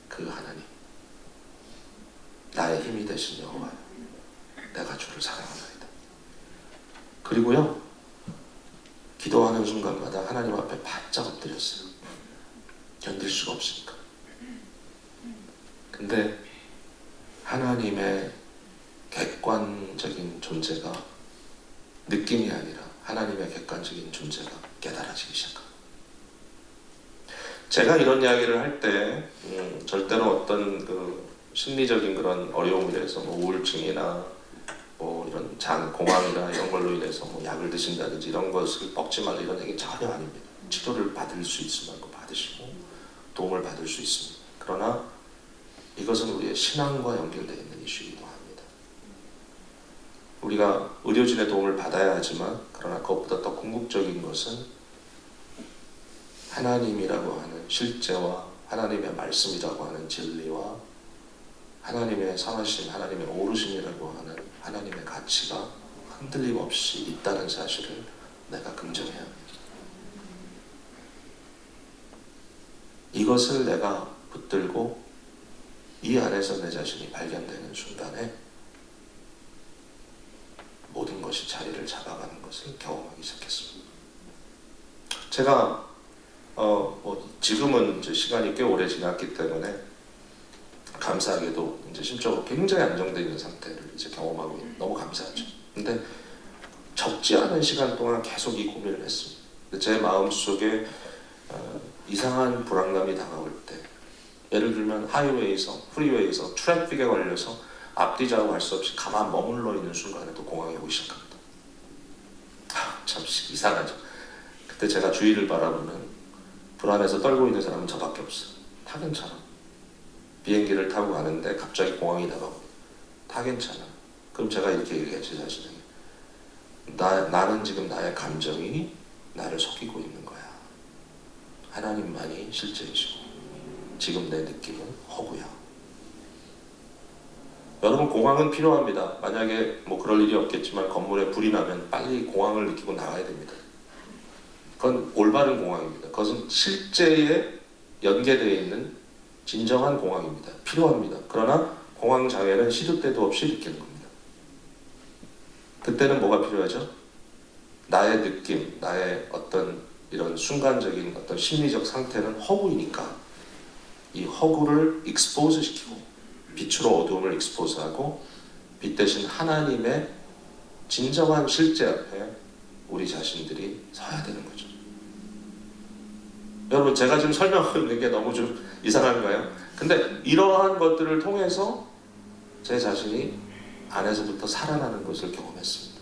그 하나님. 나의 힘이 되신 여호와여, 내가 주를 사랑하나이다. 그리고요, 기도하는 순간마다 하나님 앞에 바짝 엎드렸어요. 견딜 수가 없으니까. 근데 하나님의 객관적인 존재가 느낌이 아니라 하나님의 객관적인 존재가 깨달아지기 시작합니다. 제가 이런 이야기를 할 때 절대로 어떤 그 심리적인 그런 어려움에 대해서 뭐 우울증이나 뭐 이런 공황이나 이런 걸로 인해서 뭐 약을 드신다든지 이런 것을 먹지 말라 이런 얘기 전혀 아닙니다. 치료를 받을 수 있으면 받으시고 도움을 받을 수 있습니다. 그러나 이것은 우리의 신앙과 연결되어 있는 이슈이기도 합니다. 우리가 의료진의 도움을 받아야 하지만 그러나 그것보다 더 궁극적인 것은 하나님이라고 하는 실제와 하나님의 말씀이라고 하는 진리와 하나님의 선하심, 하나님의 오르심이라고 하는 하나님의 가치가 흔들림 없이 있다는 사실을 내가 긍정해야 합니다. 이것을 내가 붙들고 이 안에서 내 자신이 발견되는 순간에 모든 것이 자리를 잡아가는 것을 경험하기 시작했습니다. 제가 지금은 이제 시간이 꽤 오래 지났기 때문에 감사하게도 이제 심적으로 굉장히 안정되어 있는 상태를 이제 경험하고 있는, 너무 감사하죠. 근데 적지 않은 시간 동안 계속 이 고민을 했습니다. 제 마음속에 이상한 불안감이 다가올 때, 예를 들면 하이웨이에서, 프리웨이에서 트래픽에 걸려서 앞뒤 좌우 할 수 없이 가만 머물러 있는 순간에도 공황이 오기 시작합니다. 참 이상하죠. 그때 제가 주위를 바라보면 불안해서 떨고 있는 사람은 저밖에 없어요. 다 괜찮아. 비행기를 타고 가는데 갑자기 공항이 나가고 다 괜찮아. 그럼 제가 이렇게 얘기해요, 제 자신에게. 나는 지금 나의 감정이 나를 속이고 있는 거야. 하나님만이 실제이시고 지금 내 느낌은 허구야. 여러분, 공항은 필요합니다. 만약에 뭐 그럴 일이 없겠지만 건물에 불이 나면 빨리 공항을 느끼고 나가야 됩니다. 그건 올바른 공항입니다. 그것은 실제에 연계되어 있는 진정한 공항입니다. 필요합니다. 그러나 공항 장애는 시도 때도 없이 느끼는 겁니다. 그때는 뭐가 필요하죠? 나의 느낌, 나의 어떤 이런 순간적인 어떤 심리적 상태는 허구이니까 이 허구를 익스포즈 시키고 빛으로 어두움을 익스포즈하고 빛 대신 하나님의 진정한 실제 앞에 우리 자신들이 서야 되는 거죠. 여러분, 제가 지금 설명하고 있는 게 너무 좀 이상한가요? 근데 이러한 것들을 통해서 제 자신이 안에서부터 살아나는 것을 경험했습니다.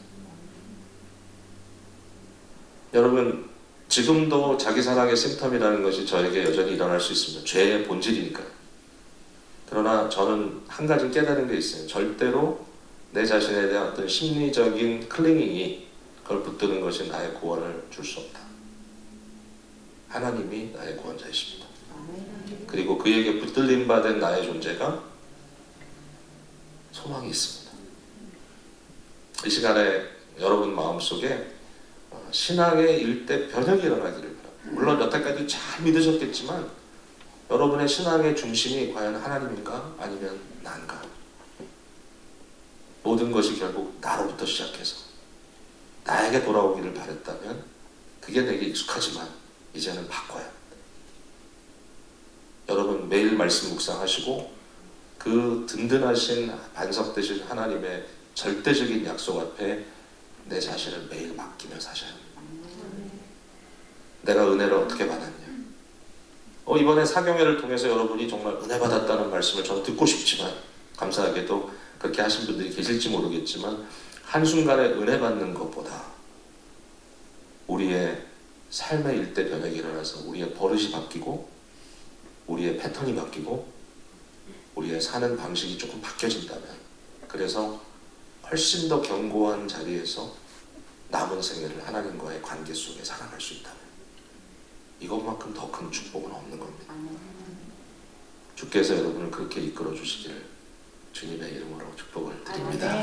여러분, 지금도 자기 사랑의 심텀이라는 것이 저에게 여전히 일어날 수 있습니다. 죄의 본질이니까요. 그러나 저는 한 가지 깨달은 게 있어요. 절대로 내 자신에 대한 어떤 심리적인 클리닝이 그걸 붙드는 것이 나의 구원을 줄 수 없다. 하나님이 나의 구원자이십니다. 그리고 그에게 붙들림 받은 나의 존재가 소망이 있습니다. 이 시간에 여러분 마음속에 신앙의 일대 변혁이 일어나기를 바랍니다. 물론 여태까지 잘 믿으셨겠지만 여러분의 신앙의 중심이 과연 하나님인가 아니면 난가? 모든 것이 결국 나로부터 시작해서 나에게 돌아오기를 바랬다면 그게 내게 익숙하지만 이제는 바꿔야 합니다. 여러분, 매일 말씀 묵상하시고 그 든든하신 반석 되신 하나님의 절대적인 약속 앞에 내 자신을 매일 맡기며 사셔야 합니다. 내가 은혜를 어떻게 받았냐? 이번에 사경회를 통해서 여러분이 정말 은혜 받았다는 말씀을 저는 듣고 싶지만, 감사하게도 그렇게 하신 분들이 계실지 모르겠지만, 한순간에 은혜 받는 것보다 우리의 삶의 일대 변혁이 일어나서 우리의 버릇이 바뀌고 우리의 패턴이 바뀌고 우리의 사는 방식이 조금 바뀌어진다면, 그래서 훨씬 더 견고한 자리에서 남은 생애를 하나님과의 관계 속에 살아갈 수 있다면 이것만큼 더 큰 축복은 없는 겁니다. 주께서 여러분을 그렇게 이끌어 주시기를 주님의 이름으로 축복을 드립니다.